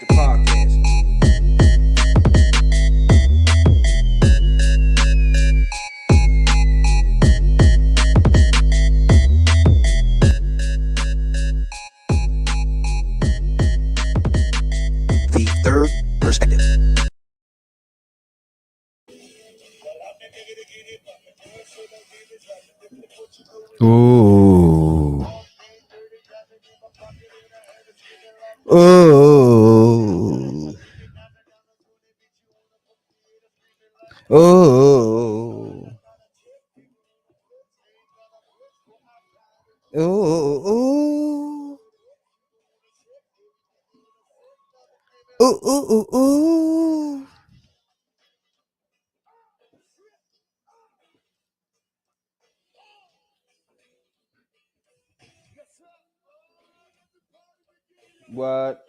the podcast. The third perspective. Ooh. Ooh. Ooh. Ooh. Ooh. Ooh. Ooh. Ooh. What?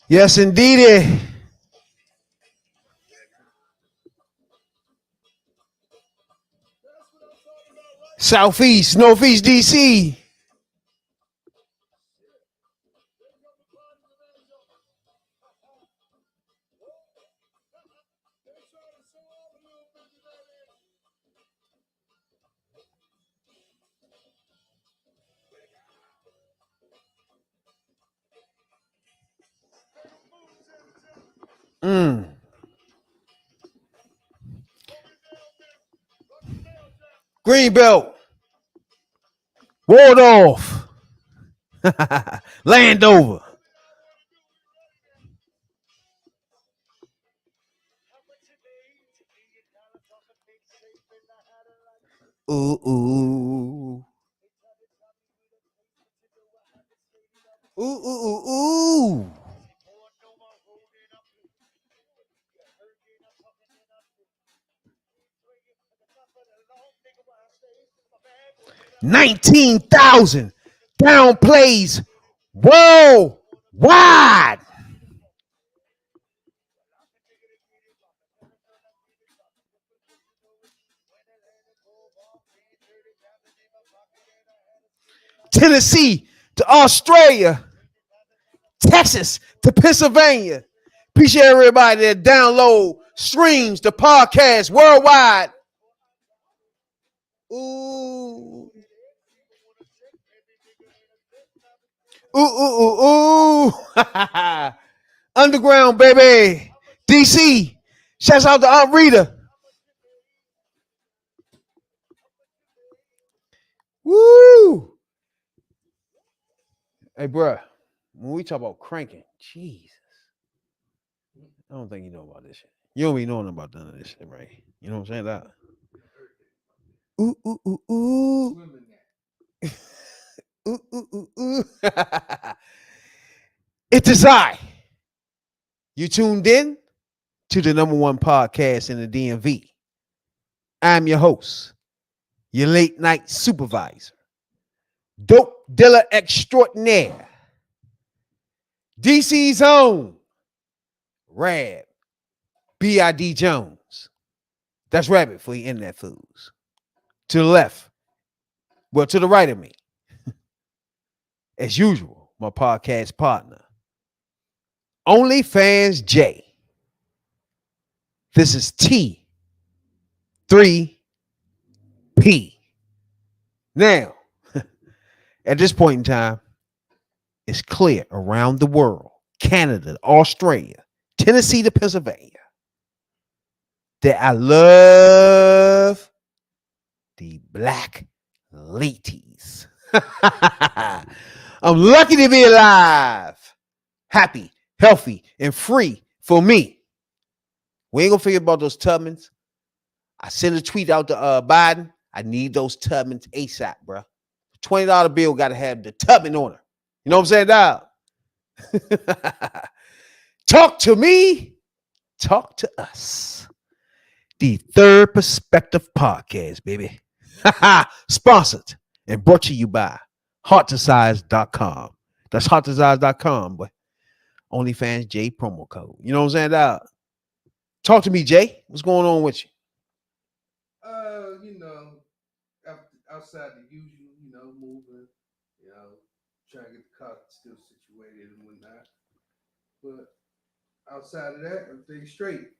Yes, indeedy. Southeast, Northeast DC. Mm. Greenbelt, Waldorf, Landover. Ooh, ooh. Ooh, ooh, ooh, ooh. 19,000 down plays worldwide. Tennessee to Australia, Texas to Pennsylvania. Appreciate everybody that download, streams the podcast worldwide. Ooh. Ooh, ooh, ooh, ooh. Underground, baby. DC. Shouts out to Aunt Rita. Woo. Hey, bruh, when we talk about cranking, Jesus, I don't think you know about this shit. You don't be knowing about none of this shit, right? You know what I'm saying? That. Ooh, ooh, ooh, ooh. Ooh, ooh, ooh, ooh. It is I. You tuned in to the number one podcast in the DMV. I'm your host, your late night supervisor, dope dealer extraordinaire, DC's own Rab B.I.D. Jones. That's Rabbit for your internet fools. To the left, well, to the right of me, as usual, my podcast partner, OnlyFans J. This is T3P. Now, at this point in time, it's clear around the world, Canada, Australia, Tennessee to Pennsylvania, that I love the black ladies. I'm lucky to be alive, happy, healthy, and free for me. We ain't gonna forget about those Tubmans. I sent a tweet out to Biden. I need those Tubmans ASAP, bro. $20 bill got to have the Tubman on her. You know what I'm saying, dog? Talk to me. talk to us. The Third Perspective Podcast, baby. Sponsored and brought to you by heartdesize.com. That's heartdesize.com, but OnlyFans J promo code. You know what I'm saying, dog? Talk to me, Jay. What's going on with you? You know, outside the usual, moving, trying to get the car still situated and whatnot. But outside of that, everything's straight.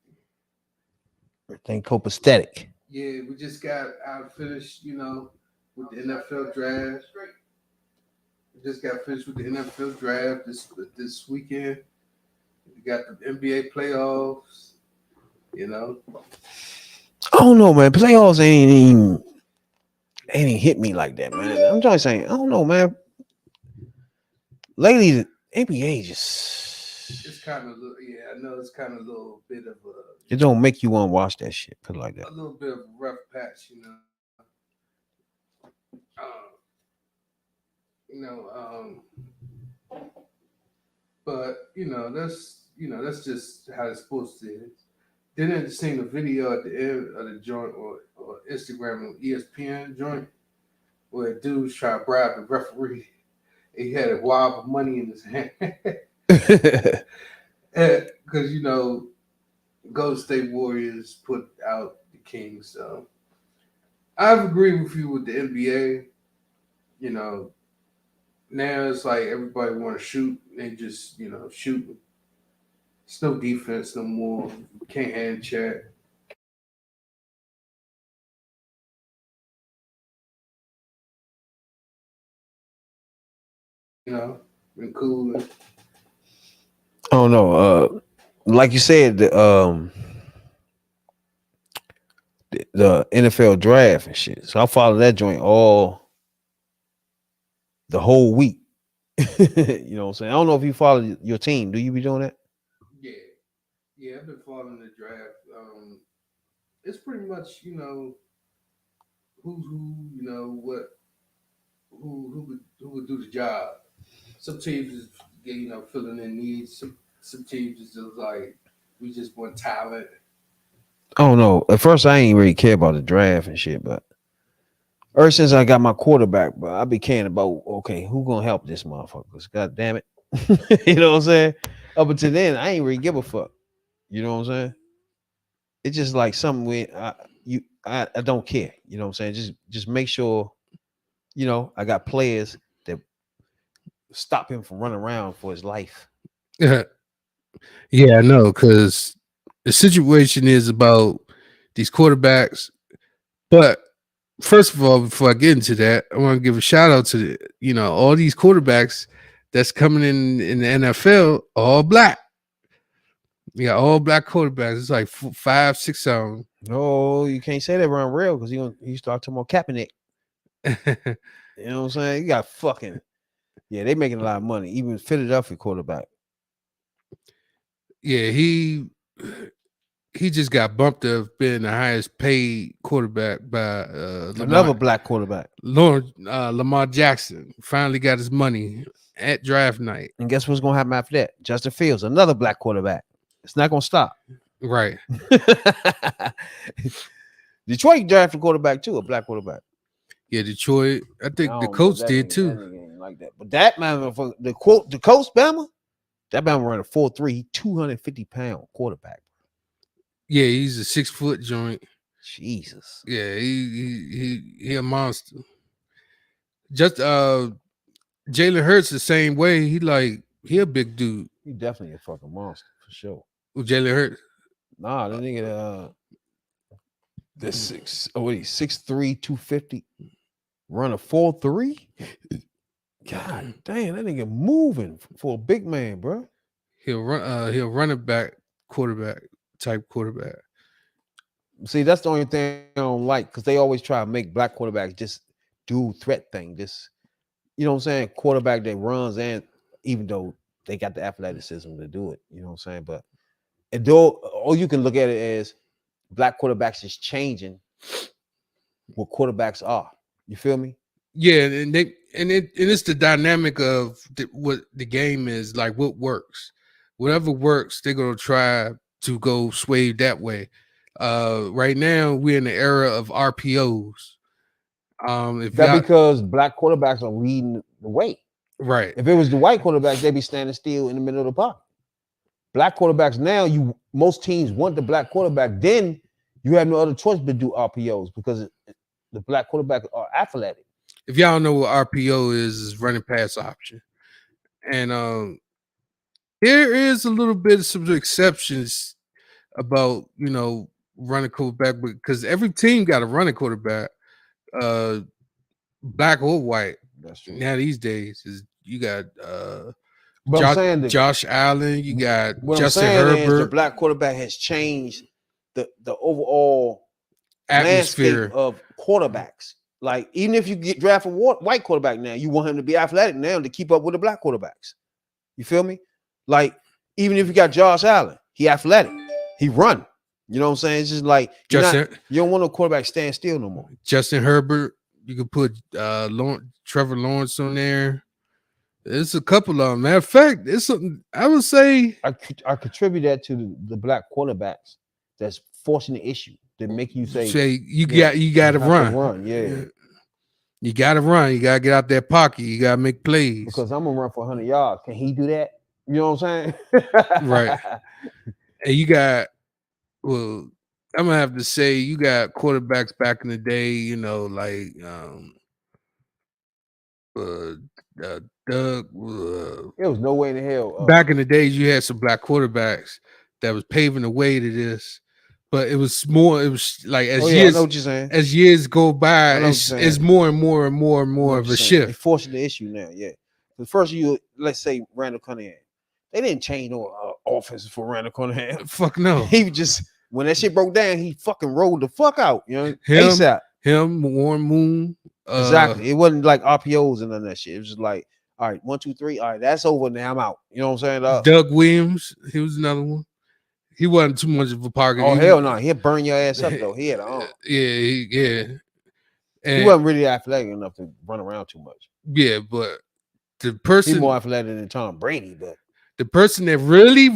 Everything copacetic. Yeah, we just got out finished, with the NFL draft. We just got finished with the NFL draft this weekend. We got the NBA playoffs. I don't know, man. Playoffs ain't even hit me like that, man. I'm trying to say, I don't know, man. Lately, the NBA it's kind of I know it's kind of a little bit of a. It don't make you want to watch that shit. Put it like that. A little bit of a rough patch, but that's just how it's supposed to be. Then I just seen a video at the end of the joint or Instagram or ESPN joint where a dude's trying to bribe the referee. He had a wad of money in his hand. Because, Golden State Warriors put out the Kings. So I agree with you with the NBA. Now it's like everybody want to shoot. They just, shoot. It's no defense no more. Can't hand check. Been cool. I don't know. Like you said, the NFL draft and shit. So I follow that joint the whole week. You know what I'm saying? I don't know if you follow your team. Do you be doing that? Yeah, I've been following the draft. It's pretty much, who's who, what, who would do the job. Some teams is filling in needs. Some teams is just like we just want talent. I don't know. At first, I ain't really care about the draft and shit, but ever since I got my quarterback, bro, I be caring about who gonna help this motherfuckers. God damn it, you know what I'm saying? Up until then, I ain't really give a fuck. You know what I'm saying? It's just like something where I don't care. You know what I'm saying? Just make sure, I got players that stop him from running around for his life. Yeah, I know, because the situation is about these quarterbacks. But first of all, before I get into that, I want to give a shout out to all these quarterbacks that's coming in the NFL, all black. We got all black quarterbacks. It's like 5, 6 of them. No, you can't say that around real because he start talking about Kaepernick. You know what I'm saying? You got fucking they making a lot of money. Even Philadelphia quarterback. Yeah, he just got bumped to being the highest paid quarterback by another black quarterback. Lamar Jackson finally got his money at draft night. And guess what's gonna happen after that? Justin Fields, another black quarterback. It's not gonna stop. Right. Detroit drafted a quarterback too, a black quarterback. Yeah, Detroit. I think the coach did too. That like that. But that man, the coach Bama, that man ran a 4.3, 250-pound quarterback. Yeah, he's a 6-foot joint. Jesus. Yeah, he a monster. Just Jalen Hurts the same way. He a big dude. He definitely a fucking monster for sure. Jalen Hurts. Nah, that nigga he's 6'3", 250. Run a 4.3. God damn, that nigga moving for a big man, bro. He'll run it back type quarterback. See, that's the only thing I don't like because they always try to make black quarterbacks just do threat thing. Just, you know what I'm saying? Quarterback that runs, and even though they got the athleticism to do it, you know what I'm saying? But or you can look at it as black quarterbacks is changing what quarterbacks are. You feel me? Yeah, and it's the dynamic of what the game is, like what works. Whatever works, they're gonna try to go sway that way. Right now we're in the era of RPOs. If That y'all because black quarterbacks are leading the way. right, If it was the white quarterbacks, they'd be standing still in the middle of the pocket. Black quarterbacks now, most teams want the black quarterback. Then you have no other choice but do RPOs because the black quarterbacks are athletic. if y'all don't know what RPO is running pass option, and there is a little bit of some exceptions about running quarterback because every team got a running quarterback, uh, black or white. That's true. Now these days is you got But I'm saying Josh Allen, you got what Justin I'm saying is the Herbert. black quarterback has changed the overall Atmosphere. landscape of quarterbacks. Like even if you get drafted a white quarterback now, you want him to be athletic now to keep up with the black quarterbacks. You feel me? Like even if you got Josh Allen, he athletic, he run. You know what I'm saying? It's just like you don't want no quarterback stand still no more. Justin Herbert, you could put Trevor Lawrence on there. It's a couple of them. Matter of fact, it's something I would say. I contribute that to the black quarterbacks that's forcing the issue that make you say you got to run. Yeah. You got to run. You got to get out that pocket. You got to make plays. Because I'm gonna run for 100 yards. Can he do that? You know what I'm saying? Right. And you got, well, I'm gonna have to say you got quarterbacks back in the day. Like Doug. It was no way in the hell. Back in the days, you had some black quarterbacks that was paving the way to this. But it was more. It was like as years go by, it's more and more and more and more of a shift. They're forcing the issue now. Yeah. The first let's say Randall Cunningham, they didn't change no offenses for Randall Cunningham. Fuck no. He just when that shit broke down, he fucking rolled the fuck out. You know, ASAP. Him, Warren Moon. Exactly. It wasn't like RPOs and none of that shit. It was just like, all right, 1, 2, 3. All right, that's over now. I'm out. You know what I'm saying? Doug Williams, he was another one. He wasn't too much of a pocket. Oh hell no, he'll burn your ass up though. He had an arm. Yeah. And he wasn't really athletic enough to run around too much. Yeah, but the person he's more athletic than Tom Brady, but the person that really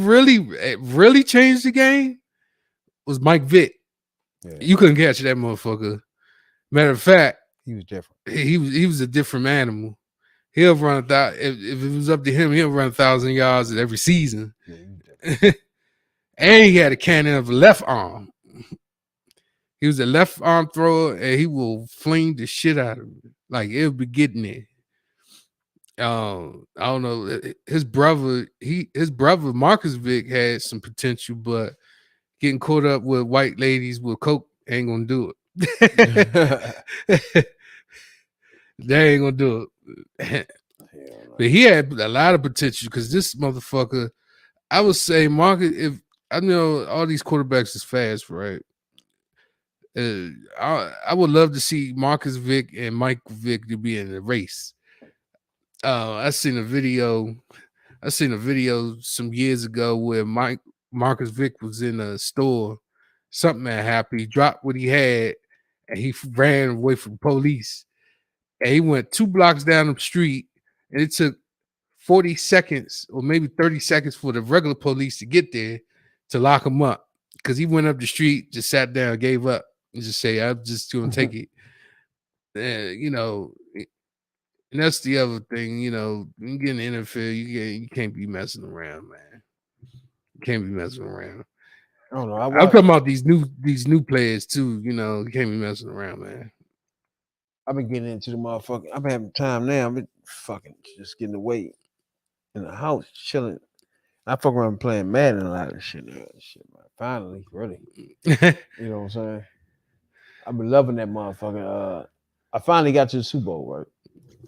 changed the game was Mike Vick. Yeah. You couldn't catch that motherfucker. Matter of fact, he was different. He was a different animal. He'll run if it was up to him, he'll run 1,000 yards every season. Yeah, and he had a cannon of a left arm. He was a left arm thrower, and he will fling the shit out of it. Like it'll be getting there. I don't know. His brother Marcus Vick had some potential, but getting caught up with white ladies with coke ain't gonna do it. They ain't gonna do it. But he had a lot of potential because this motherfucker, I would say, Marcus. If I know all these quarterbacks is fast, right? I would love to see Marcus Vick and Michael Vick to be in a race. I seen a video some years ago where Marcus Vick was in a store. Something had happened. He dropped what he had, and he ran away from police. And he went 2 blocks down the street, and it took 40 seconds or maybe 30 seconds for the regular police to get there to lock him up. Because he went up the street, just sat down, gave up, and just say, I'm just going to take it. And that's the other thing, you get in the NFL, you can't be messing around, man. You can't be messing around. I don't know. I'm talking about these new players too. You can't be messing around, man. I've been getting into the motherfucking. I've been having time now. I've been fucking just getting away in the house, chilling. I fuck around playing Madden a lot of shit now. Shit, man. Finally, really. You know what I'm saying? I've been loving that motherfucking. I finally got to the Super Bowl, right?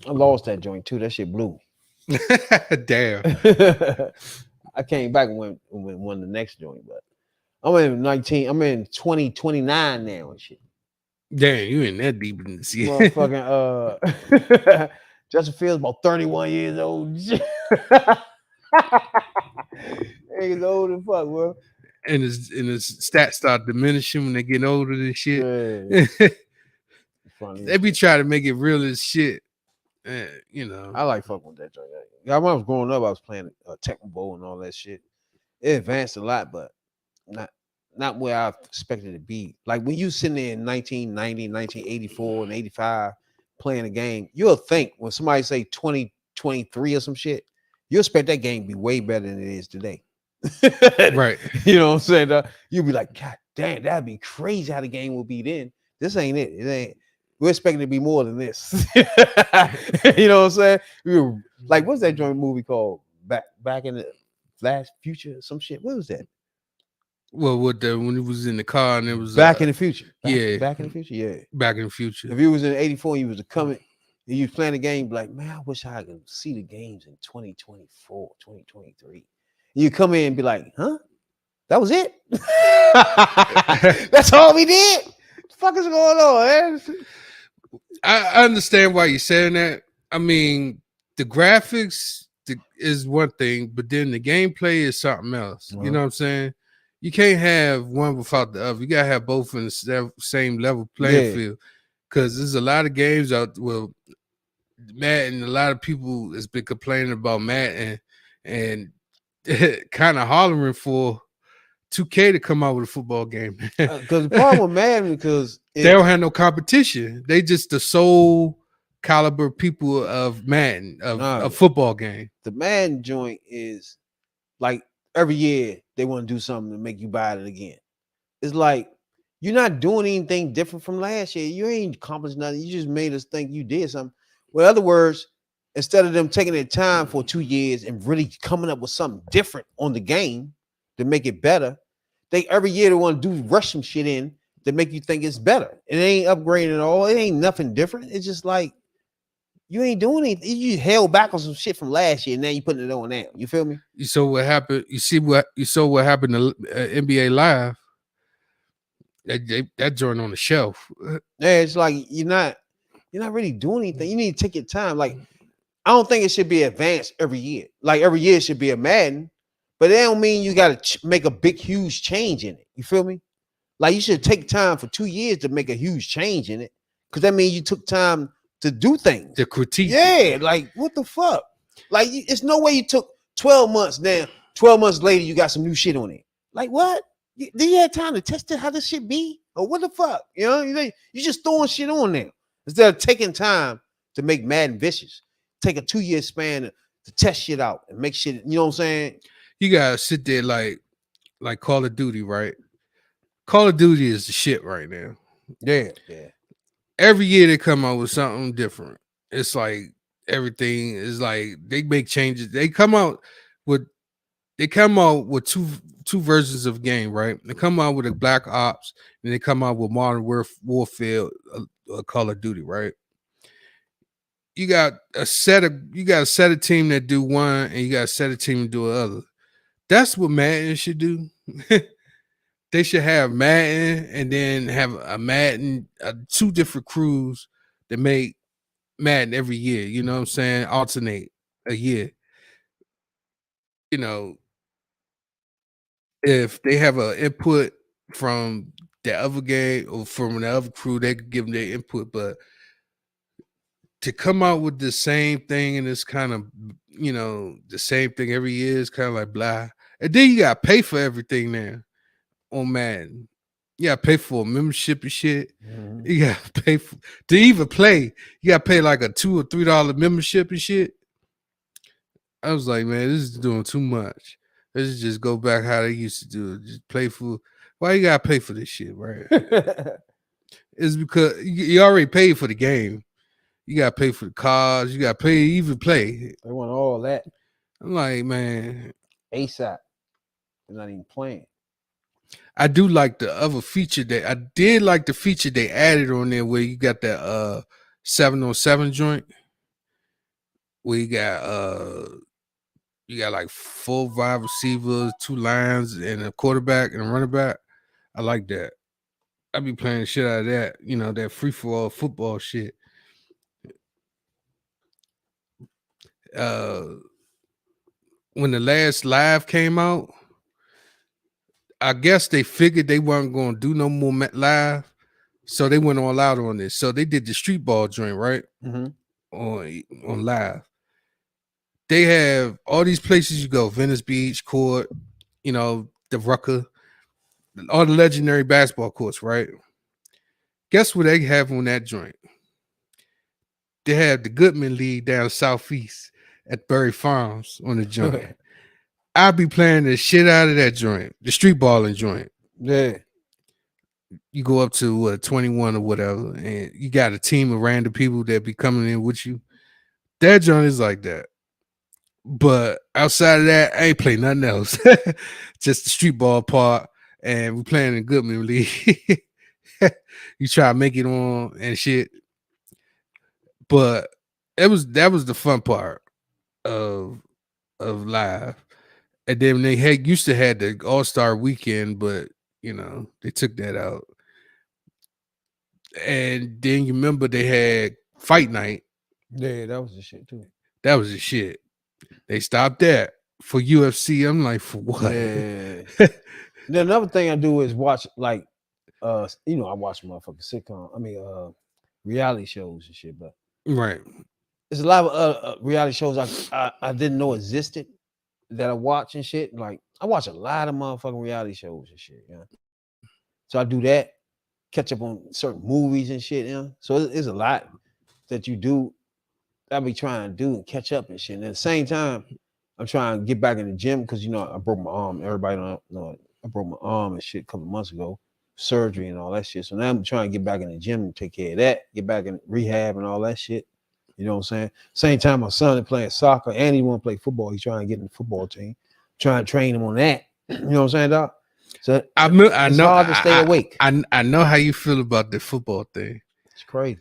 I lost that joint too. That shit blew me. Damn. I came back and won the next joint, but I'm in 2029 now and shit. Damn, you in that deep in the sea. Motherfucking Justin Fields about 31 years old. He's old as fuck, bro. And his stats start diminishing when they get older and shit. Yeah. They be trying to make it real as shit. I like fucking with that joint. When I was growing up, I was playing Tecmo Bowl and all that shit. It advanced a lot, but not where I expected it to be. Like when you sitting there in 1990, 1984, and 85 playing a game, you'll think when somebody say 2023 or some shit, you expect that game to be way better than it is today. Right. You know what I'm saying? You'll be like, God damn, that'd be crazy how the game will be then. This ain't it. It ain't. We're expecting it to be more than this. You know what I'm saying? Like, what's that joint movie called? Back in the Flash Future, some shit. What was that? Well, when he was in the car and it was Back in the Future. Back in the yeah, Future. Yeah. Back in the Future. If you was in '84 and you was a coming, and you was playing the game, be like, man, I wish I could see the games in 2024, 2023. And you come in and be like, huh? That was it. That's all we did. What the fuck is going on, man? I understand why you're saying that. I mean, the graphics is one thing, but then the gameplay is something else. You know what I'm saying? You can't have one without the other. You gotta have both in the same level playing field. Because there's a lot of games out. Well, Madden, a lot of people has been complaining about Madden and kind of hollering for 2K to come out with a football game. Because the problem with Madden, because they don't have no competition. They just the sole caliber people of Madden, of a football game. The Madden joint is like every year they want to do something to make you buy it again. It's like you're not doing anything different from last year. You ain't accomplished nothing. You just made us think you did something. Well, in other words, instead of them taking their time for 2 years and really coming up with something different on the game to make it better, they every year they want to rush some shit in to make you think it's better. It ain't upgrading at all. It ain't nothing different. It's just like you ain't doing anything. You held back on some shit from last year, and now you putting it on now. You feel me? You saw what happened. You saw what happened to NBA Live. That joint on the shelf. Yeah, it's like you're not really doing anything. You need to take your time. Like I don't think it should be advanced every year. Like every year it should be a Madden, but that don't mean you got to make a big, huge change in it. You feel me? Like you should take time for 2 years to make a huge change in it, because that means you took time to do things. The critique. Yeah, like what the fuck? Like it's no way you took 12 months now. 12 months later, you got some new shit on it. Like what? Did you have time to test it how this shit be? Or what the fuck? You know, you just throwing shit on there instead of taking time to make Madden vicious. Take a 2-year span to test shit out and make shit. You know what I'm saying? You gotta sit there like Call of Duty, right? Call of Duty is the shit right now. Yeah. Every year they come out with something different. It's like everything is like they make changes. They come out with two versions of game, right? They come out with a Black Ops and they come out with Modern Warfare, Call of Duty, right? You got a set of team that do one, and you got a set of team that do other. That's what Madden should do. They should have Madden and then have a Madden, two different crews that make Madden every year. You know what I'm saying? Alternate a year. You know, if they have an input from the other game or from the other crew, they could give them their input. But to come out with the same thing and it's kind of, the same thing every year is kind of like blah. And then you got to pay for everything now on Madden. You got to pay for a membership and shit. Mm-hmm. You got to pay to even play. You got to pay like a $2 or $3 membership and shit. I was like, man, this is doing too much. Let's just go back how they used to do it. Just play for. Why you gotta pay for this shit, right? It's because you already paid for the game. You gotta pay for the cars. You gotta pay to even play. They want all that. I'm like, man, ASAP. They're not even playing. I do like the other feature I did like the feature they added on there where you got that 7-on-7 joint where you got like 4 wide receivers, 2 lines, and a quarterback and a running back. I like that. I be playing the shit out of that, that free for all football shit. When the last live came out, I guess they figured they weren't going to do no more live, so they went all out on this. So they did the street ball joint, right? Mm-hmm. On live. They have all these places you go: Venice Beach, Court, the Rucker. all the legendary basketball courts, right? Guess what they have on that joint? They have the Goodman League down southeast at Berry Farms on the joint. I'll be playing the shit out of that joint, the street balling joint. Yeah. You go up to 21 or whatever, and you got a team of random people that be coming in with you. That joint is like that. But outside of that, I ain't play nothing else. Just the street ball part, and we playing in Goodman League. You try to make it on and shit. But that was the fun part of live. And then they used to have the All-Star weekend, but they took that out. And then you remember they had fight night. Yeah, that was the shit too. That was the shit. They stopped that for UFC. I'm like, for what? Yeah. Then another thing I do is watch I watch motherfucking sitcom. Reality shows and shit, but Right. there's a lot of reality shows I didn't know existed that I watch and shit. Like I watch a lot of motherfucking reality shows and shit, So I do that, catch up on certain movies and shit, So there's a lot that you do. I be trying to do and catch up and shit. And at the same time, I'm trying to get back in the gym because I broke my arm. Everybody don't know I broke my arm and shit a couple months ago, surgery and all that shit. So now I'm trying to get back in the gym and take care of that, get back in rehab and all that shit. You know what I'm saying? Same time, my son is playing soccer and he want to play football. He's trying to get in the football team, trying to train him on that. You know what I'm saying, Doc? So it's hard to stay awake. I know how you feel about the football thing. It's crazy.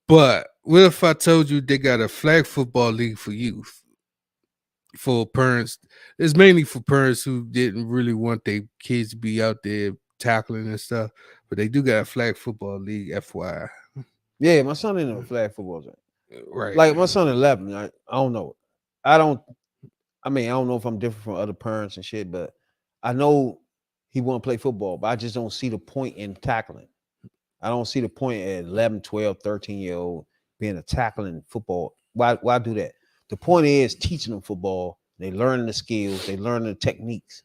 But what if I told you they got a flag football league for youth? For parents, it's mainly for parents who didn't really want their kids to be out there tackling and stuff. But they do got a flag football league, FYI. Yeah, my son in a flag football team. Right. Like my son 11. I don't know. I don't know if I'm different from other parents and shit, but I know he want to play football, but I just don't see the point in tackling. I don't see the point at 11, 12, 13-year-old being a tackling football. Why do that? The point is teaching them football. They learning the skills. They learning the techniques.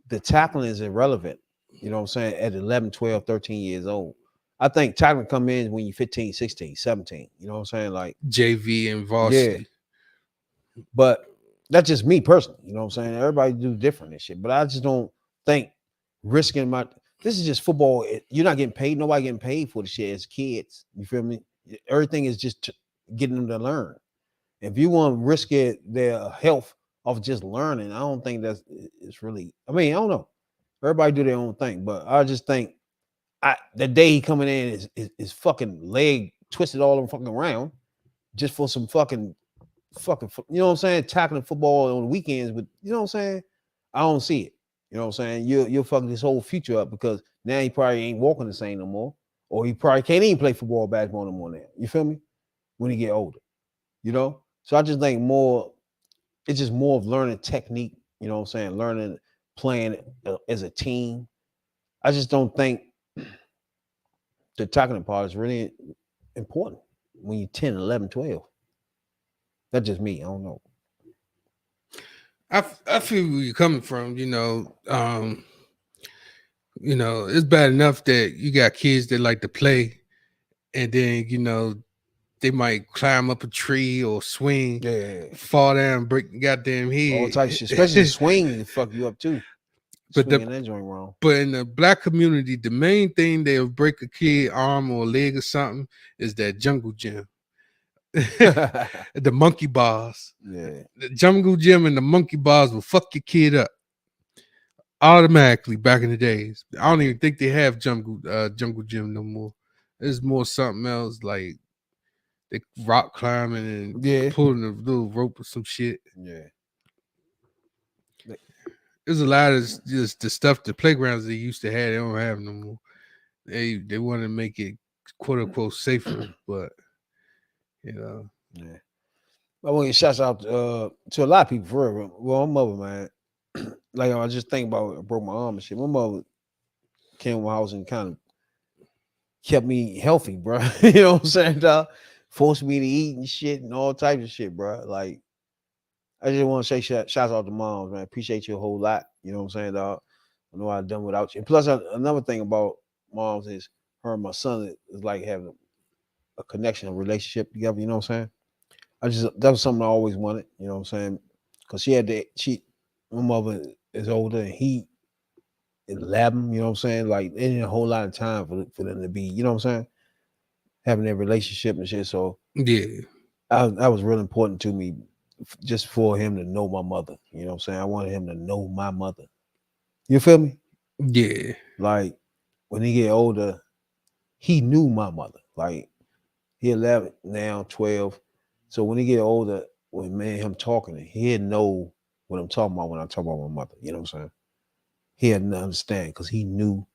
The tackling is irrelevant. You know what I'm saying? At 11, 12, 13 years old. I think tackling come in when you're 15, 16, 17. You know what I'm saying? Like JV and varsity. Yeah. But that's just me personally. You know what I'm saying? Everybody do different and shit. But I just don't think risking this is just football. You're not getting paid. Nobody getting paid for the shit as kids. You feel me? Everything is just getting them to learn. If you want to risk their health of just learning, I don't think it's really. I don't know. Everybody do their own thing, but I just think the day he coming in is fucking leg twisted all fucking around just for some fucking you know what I'm saying? Tackling football on the weekends, but you know what I'm saying? I don't see it. You know what I'm saying? You'll fuck this whole future up because now he probably ain't walking the same no more, or he probably can't even play football, basketball no more now. You feel me? When he get older, So I just think it's just more of learning technique. You know what I'm saying? Learning, playing as a team. I just don't think the tackling part is really important when you're 10, 11, 12. That's just me. I don't know. I feel where you're coming from. It's bad enough that you got kids that like to play, and then they might climb up a tree or swing, fall down, break the goddamn head. All types of shit, especially swing, to fuck you up too. But that joint wrong. But in the black community, the main thing they'll break a kid arm or leg or something is that jungle gym. The monkey bars. Yeah. The jungle gym and the monkey bars will fuck your kid up automatically back in the days. I don't even think they have jungle gym no more. There's more something else like they rock climbing and pulling a little rope or some shit. Yeah. There's a lot of just the stuff, the playgrounds they used to have, they don't have no more. They want to make it quote unquote safer, but Yeah. I want to shout out to a lot of people for real. Well, my mother, man. Like I just think about I broke my arm and shit. My mother came to my house and kind of kept me healthy, bro. You know what I'm saying, dog? Forced me to eat and shit and all types of shit, bro. Like I just want to say shout out to moms, man. Appreciate you a whole lot. You know what I'm saying, dog? I know I've done without you. And plus, another thing about moms is her and my son is like having a connection, a relationship together. You know what I'm saying? That was something I always wanted. You know what I'm saying? Because my mother is older and he is 11. You know what I'm saying? Like, there ain't a whole lot of time for them to be. You know what I'm saying? Having their relationship and shit. So Yeah. that was real important to me, just for him to know my mother. You know what I'm saying? I wanted him to know my mother. You feel me? Yeah. Like, when he get older, he knew my mother. Like, he 11 now, 12. So when he get older, when me and him talking, he'd know what I'm talking about when I talk about my mother. You know what I'm saying? He had to understand because he knew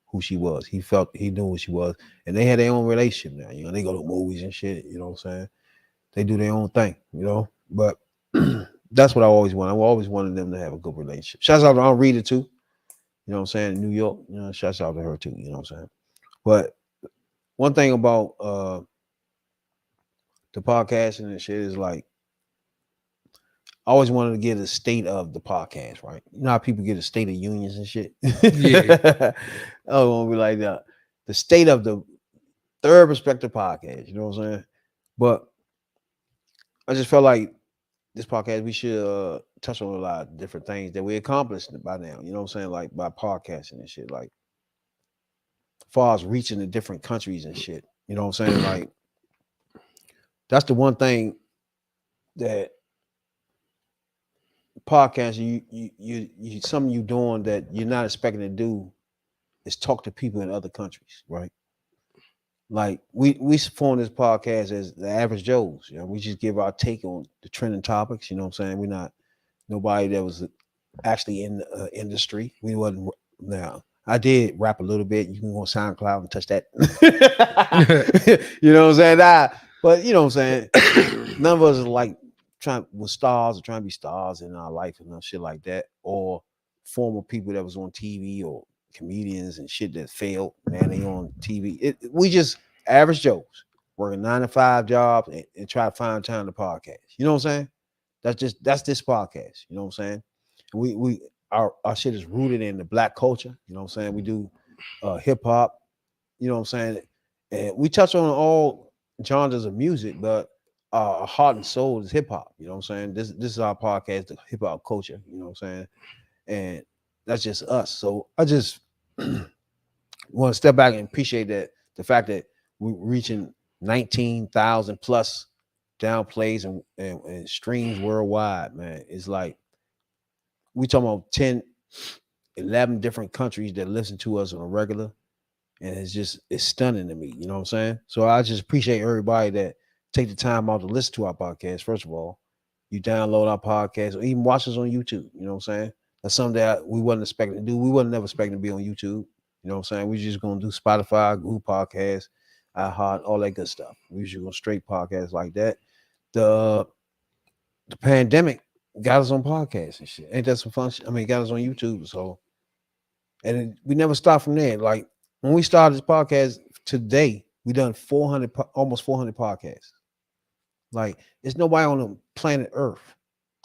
who she was. He knew who she was. And they had their own relationship now. You know, they go to movies and shit. You know what I'm saying? They do their own thing, you know. But that's what I always want. I always wanted them to have a good relationship. Shouts out to Aunt Rita too. You know what I'm saying? In New York, you know, shouts out to her too. You know what I'm saying? But one thing about the podcasting and shit is like, I always wanted to get a state of the podcast, right? You know how people get a state of unions and shit? Yeah. I want to be like the state of the third perspective podcast, you know what I'm saying? But I just felt like this podcast, we should touch on a lot of different things that we accomplished by now, you know what I'm saying? Like by podcasting and shit, like as far as reaching the different countries and shit, you know what I'm saying? Like, that's the one thing that podcast you something you doing that you're not expecting to do is talk to people in other countries, right? Like, we form this podcast as the average Joes. You know, we just give our take on the trending topics. You know what I'm saying? We're not nobody that was actually in the industry. We wasn't. Now, I did rap a little bit. You can go on SoundCloud and touch that. You know what I'm saying? But you know what I'm saying? None of us are like trying with stars or trying to be stars in our life and shit like that, or former people that was on TV or comedians and shit that failed. Man, they on TV. We just average Joes working 9 to 5 jobs and try to find time to podcast. You know what I'm saying? That's this podcast. You know what I'm saying? We our shit is rooted in the black culture. You know what I'm saying? We do hip hop. You know what I'm saying? And we touch on all genres of music, but our heart and soul is hip hop. You know what I'm saying? This is our podcast, the hip hop culture. You know what I'm saying? And that's just us. So I just want to step back and appreciate that the fact that we're reaching 19,000 plus downplays and streams worldwide, man. It's like we talking about 10, 11 different countries that listen to us on a regular. And it's stunning to me. You know what I'm saying? So I just appreciate everybody that take the time out to listen to our podcast. First of all, you download our podcast or even watch us on YouTube. You know what I'm saying? That's something that we wasn't expecting to do. We wasn't never expecting to be on YouTube. You know what I'm saying? We just gonna do Spotify, Google Podcasts, iHeart, all that good stuff. We just gonna straight podcasts like that. The the pandemic got us on podcasts and shit. Ain't that some fun shit? I mean, it got us on YouTube. So, and we never stopped from there. Like, when we started this podcast today, we done 400, almost 400 podcasts. Like, there's nobody on the planet Earth.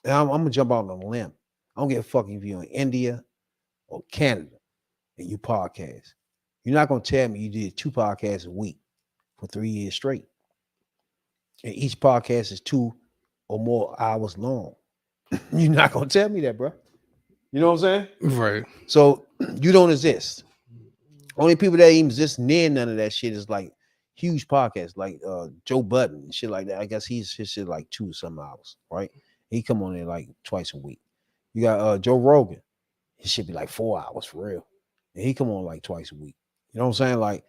And I'm gonna jump out on a limb. I don't give a fuck if you're in India or Canada and you podcast. You're not gonna tell me you did 2 podcasts a week for 3 years straight, and each podcast is 2 or more hours long. You're not gonna tell me that, bro. You know what I'm saying? Right. So you don't exist. Only people that even exist near none of that shit is like huge podcasts, like Joe Budden and shit like that. I guess his shit like 2 some hours, right? He come on there like twice a week. You got Joe Rogan. His shit be like 4 hours for real. And he come on like twice a week. You know what I'm saying? Like,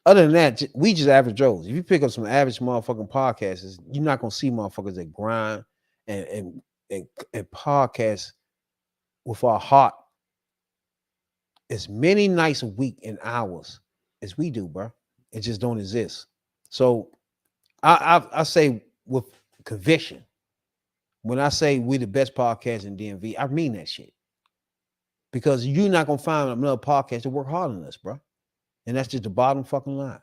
other than that, we just average Joes. If you pick up some average motherfucking podcasts, you're not gonna see motherfuckers that grind and and and podcast with our heart as many nights a week and hours as we do, bro. It just don't exist. So I say with conviction, when I say we the best podcast in DMV, I mean that shit. Because you're not gonna find another podcast to work harder than us, bro. And that's just the bottom fucking line.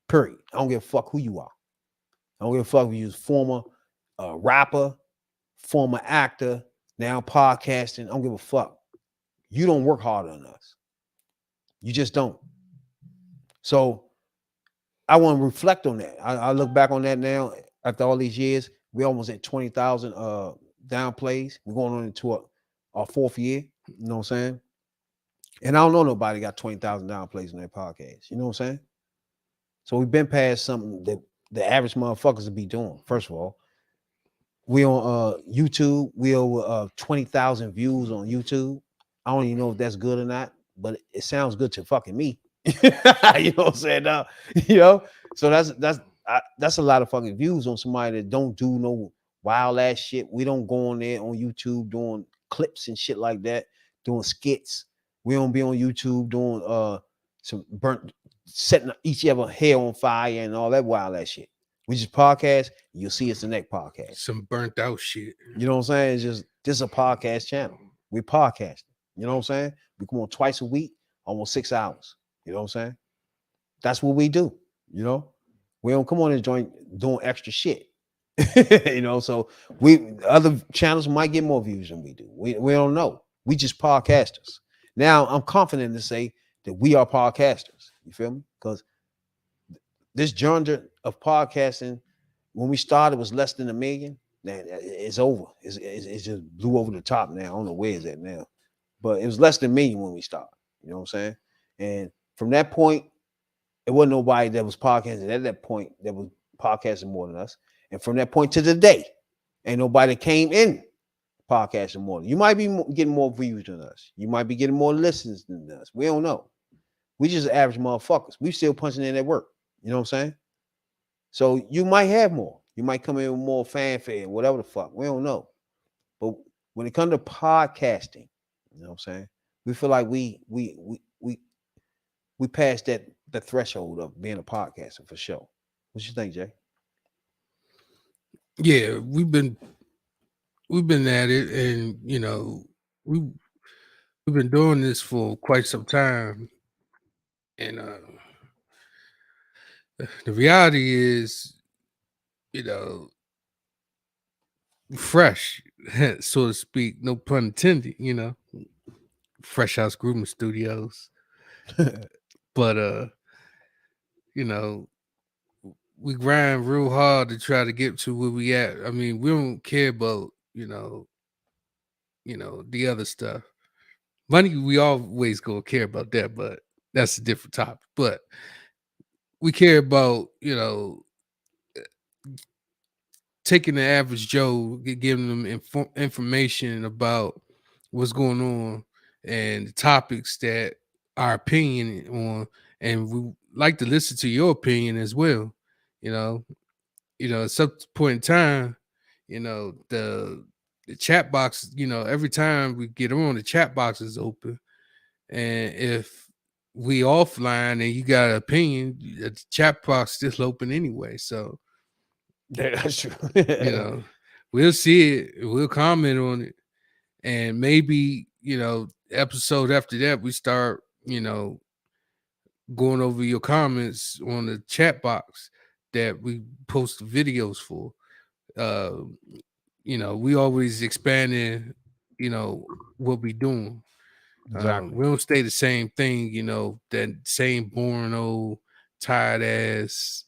Period. I don't give a fuck who you are. I don't give a fuck if you're a former rapper, former actor, now podcasting. I don't give a fuck. You don't work harder than us. You just don't. So I want to reflect on that. I look back on that now after all these years. We almost at 20,000 down plays. We're going on into our fourth year. You know what I'm saying? And I don't know nobody got 20,000 down plays on their podcast. You know what I'm saying? So we've been past something that the average motherfuckers would be doing. First of all, we on YouTube. We over 20,000 views on YouTube. I don't even know if that's good or not, but it sounds good to fucking me. You know what I'm saying? Now, you know, so that's a lot of fucking views on somebody that don't do no wild ass shit. We don't go on there on YouTube doing clips and shit like that, doing skits. We don't be on YouTube doing some burnt setting each other hair on fire and all that wild ass shit. We just podcast. You'll see us the next podcast. Some burnt out shit. You know what I'm saying? It's just this is a podcast channel. We podcast. You know what I'm saying? We come on twice a week, almost 6 hours. You know what I'm saying? That's what we do. You know, we don't come on and join doing extra shit. You know, so we other channels might get more views than we do. We don't know. We just podcasters. Now I'm confident to say that we are podcasters. You feel me? Because this genre of podcasting, when we started, was less than 1 million. Man, it's over. It's just blew over the top now. I don't know where it's at now, but it was less than 1 million when we started. You know what I'm saying? And from that point, it wasn't nobody that was podcasting at that point that was podcasting more than us. And from that point to today, ain't nobody that came in podcasting more. You might be getting more views than us. You might be getting more listens than us. We don't know. We just average motherfuckers. We still punching in at work. You know what I'm saying? So you might have more. You might come in with more fanfare, whatever the fuck. We don't know. But when it comes to podcasting, you know what I'm saying? We feel like we passed the threshold of being a podcaster for sure. What you think, Jay? Yeah, we've been at it, and you know, we've been doing this for quite some time, and the reality is, you know, fresh, so to speak, no pun intended, you know, Fresh House Grooming Studios. But you know, we grind real hard to try to get to where we at. I mean, we don't care about, the other stuff. Money, we always gonna care about that, but that's a different topic. But we care about, taking the average Joe, giving them information about what's going on and the topics that our opinion on, and we like to listen to your opinion as well. You know, at some point in time, the chat box, every time we get on, the chat box is open, and if we offline and you got an opinion, the chat box still open anyway. So That's true. We'll see it, we'll comment on it, and maybe episode after that we start going over your comments on the chat box that we post videos for. We always expanding what we doing. Exactly. We don't stay the same thing, that same boring old tired ass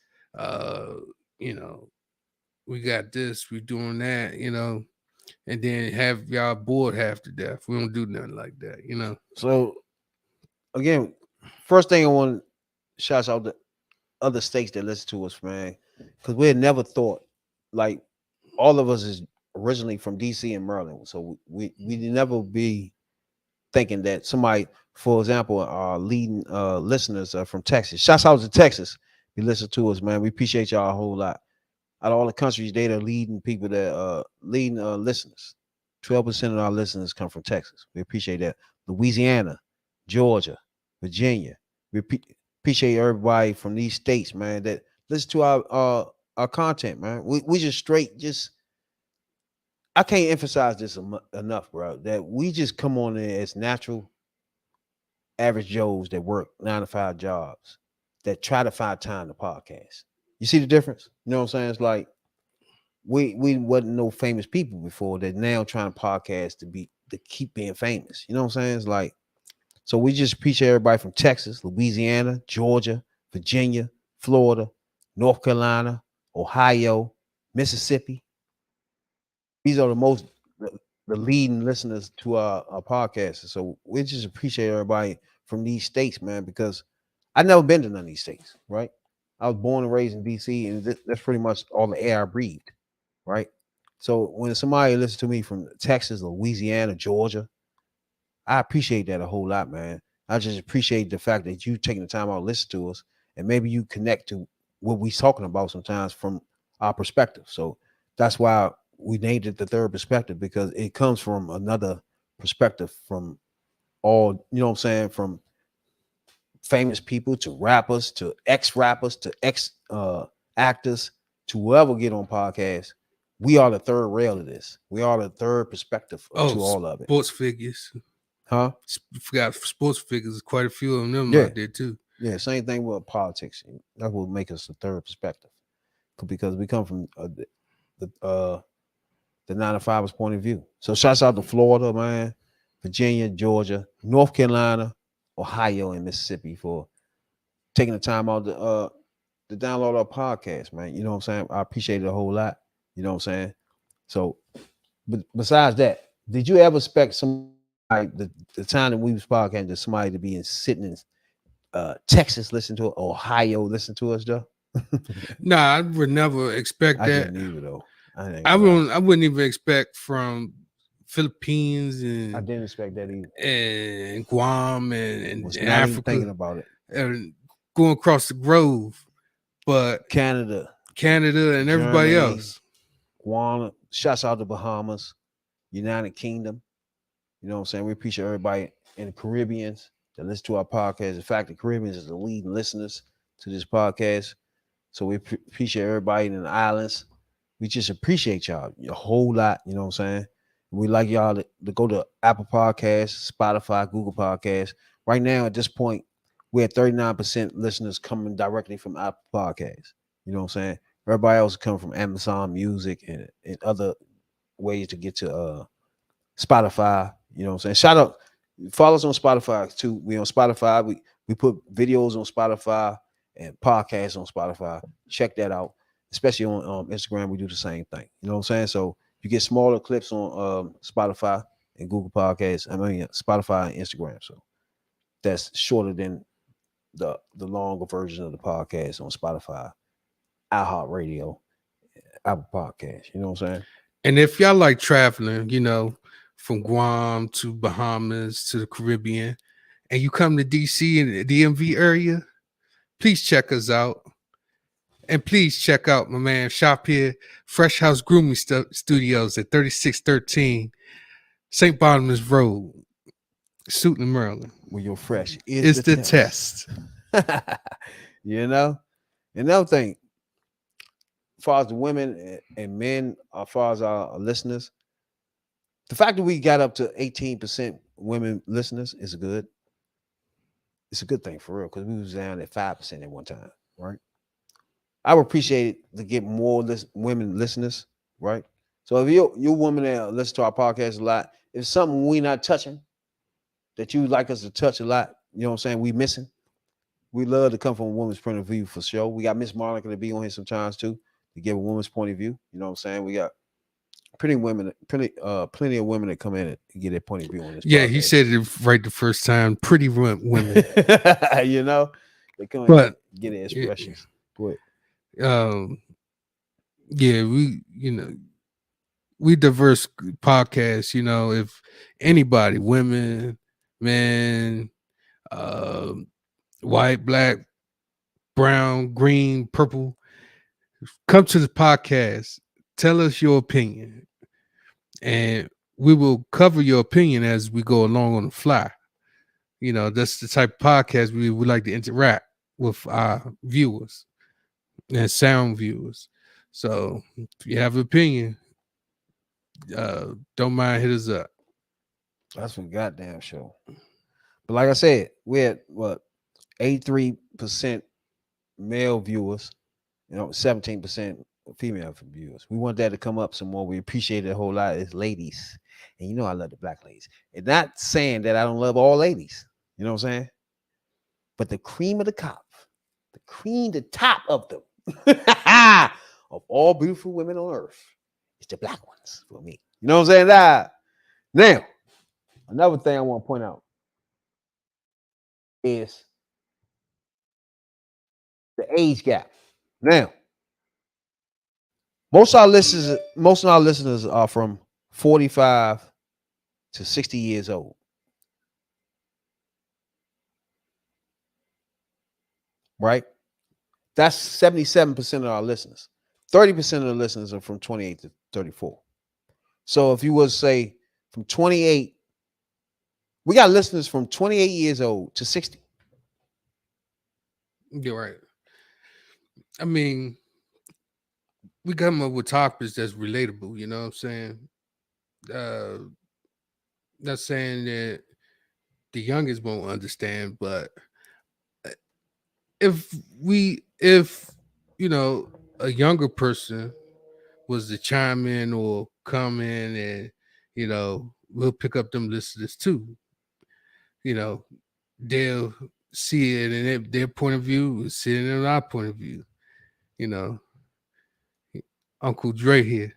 we got this, we doing that, and then have y'all bored half to death. We don't do nothing like that. So again, first thing I want to shout out the other states that listen to us, man, because we had never thought, like, all of us is originally from DC and Maryland, so we never be thinking that somebody, for example, our leading listeners are from Texas. Shouts out to Texas. You listen to us, man. We appreciate y'all a whole lot. Out of all the countries, they are leading people that leading listeners. 12% of our listeners come from Texas. We appreciate that. Louisiana, Georgia, Virginia. We appreciate everybody from these states, man, that listen to our content, man. We just straight just. I can't emphasize this enough, bro. That we just come on there as natural, average Joes that work 9 to 5 jobs that try to find time to podcast. You see the difference? You know what I'm saying? It's like we wasn't no famous people before that now trying to podcast to to keep being famous. You know what I'm saying? It's like, so we just appreciate everybody from Texas, Louisiana, Georgia, Virginia, Florida, North Carolina, Ohio, Mississippi. These are the leading listeners to our podcast. So we just appreciate everybody from these states, man, because I never been to none of these states, right? I was born and raised in DC, and that's pretty much all the air I breathed, right? So when somebody listens to me from Texas, Louisiana, Georgia, I appreciate that a whole lot, man. I just appreciate the fact that you taking the time out to listen to us, and maybe you connect to what we talking about sometimes from our perspective. So that's why we named it the third perspective, because it comes from another perspective from all, you know what I'm saying, from famous people to rappers to ex-rappers to ex actors to whoever get on podcasts. We are the third rail of this. We are the third perspective Oh, to all of it. sports figures. Huh? Forgot sports figures. Quite a few of them Yeah. out there too. Yeah, same thing with politics. That will make us the third perspective, because we come from the 9 to 5's point of view. So shouts out to Florida, man, Virginia, Georgia, North Carolina, Ohio, and Mississippi for taking the time out to download our podcast, man. You know what I'm saying? I appreciate it a whole lot. You know what I'm saying? So, but besides that, did you ever expect somebody the time that we was podcasting, that somebody to be sitting in Texas listen to it, Ohio listen to us though? Nah, I would never expect I that. didn't either though. I wouldn't even expect from Philippines I didn't expect that either. and Guam and Was not even thinking Africa about it. and going across the Grove, but Canada and everybody Germany, else. Guam, shouts out to Bahamas, United Kingdom. You know what I'm saying? We appreciate everybody in the Caribbeans that listen to our podcast. In fact, the Caribbeans is the leading listeners to this podcast. So we appreciate everybody in the islands. We just appreciate y'all a whole lot. You know what I'm saying? We like y'all to go to Apple Podcasts, Spotify, Google Podcasts. Right now, at this point, we're at 39% listeners coming directly from Apple Podcasts. You know what I'm saying? Everybody else is coming from Amazon Music and other ways to get to Spotify. You know what I'm saying? Shout out, follow us on Spotify too. We on Spotify. We put videos on Spotify and podcasts on Spotify. Check that out. Especially on Instagram, we do the same thing. You know what I'm saying? So you get smaller clips on Spotify and Google Podcasts. I mean Spotify and Instagram. So that's shorter than the longer version of the podcast on Spotify, iHeartRadio, Apple Podcasts. You know what I'm saying? And if y'all like traveling, from Guam to Bahamas to the Caribbean, and you come to DC in the DMV area, please check us out. And please check out my man Shop here, Fresh House Grooming Studios at 3613 St. Barnabas Road, Suitland, Maryland. When you're fresh, It's the test. You know? Another thing, as far as the women and men, as far as our listeners, the fact that we got up to 18% women listeners is good. It's a good thing for real, because we was down at 5% at one time, right? I would appreciate it to get more women listeners, right? So if you're woman that listen to our podcast a lot, if it's something we not touching that you like us to touch a lot, you know what I'm saying, we missing, we love to come from a woman's point of view for sure. We got Miss Monica to be on here sometimes too, to give a woman's point of view. You know what I'm saying? We got plenty of women that come in and get their point of view on this. Yeah, podcast. he said it right the first time. Pretty women. You know, they come but and get their expressions. Go ahead. Yeah, we diverse podcasts. If anybody, women, men, white, black, brown, green, purple, come to the podcast. Tell us your opinion, and we will cover your opinion as we go along on the fly. That's the type of podcast we would like to interact with our viewers and sound viewers. So if you have an opinion, don't mind, hit us up. That's a goddamn show. But like I said, we're at what, 83% male viewers, 17% female viewers. We want that to come up some more. We appreciate it a whole lot as ladies. And you know I love the black ladies. And not saying that I don't love all ladies. You know what I'm saying? But the cream of the crop, the cream, the top of them, of all beautiful women on earth, is the black ones for me. You know what I'm saying? Now, another thing I want to point out is the age gap. Now, most of our listeners are from 45 to 60 years old. Right? That's 77% of our listeners. 30% of the listeners are from 28 to 34. So if you would say from 28, we got listeners from 28 years old to 60. You're right. I mean, we come up with topics that's relatable, you know what I'm saying? Uh Not saying that the youngest won't understand, but if you know, a younger person was to chime in or come in and, you know, we'll pick up them listeners too. You know, they'll see it in their point of view, we'll see it in our point of view. You know, Uncle Dre here.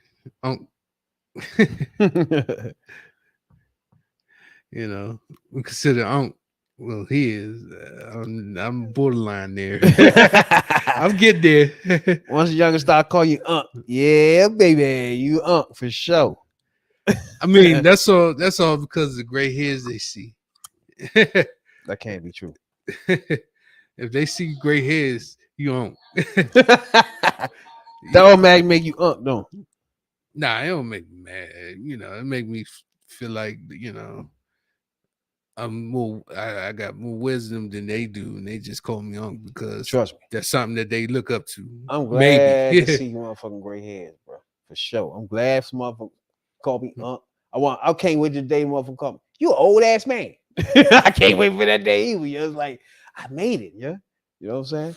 You know, we consider Unc. Well, he is. I'm borderline there. I'm getting there. Once the youngest start calling you Unc, yeah, baby, you Unc for sure. I mean, that's all because of the gray hairs they see. That can't be true. If they see gray hairs, you Unc. That automatically make you Unc, don't? Nah, it don't make me mad. You know, it make me feel like, you know, I got more wisdom than they do, and they just call me Unc because Trust me, that's something that they look up to. I'm glad to see you motherfucking gray hairs, bro. For sure. I'm glad some motherfucker call me Unc. I can't wait to the day motherfucker call me. You an old ass man. I can't wait for that day either. It's like I made it, yeah. You know what I'm saying?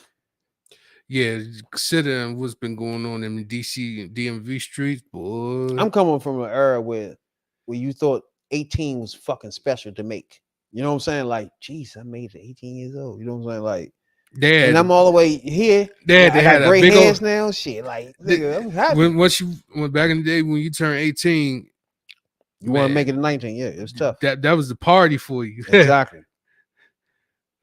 Yeah, considering what's been going on in DC and DMV streets, boy. I'm coming from an era where you thought 18 was fucking special to make. You know what I'm saying? Like, geez, I made it 18 years old. You know what I'm saying? Like, and I'm all the way here. They I had got gray big hairs now. Shit, like, nigga, I'm happy. When back in the day when you turn 18, you want to make it to 19. Yeah, it's tough. That was the party for you. Exactly.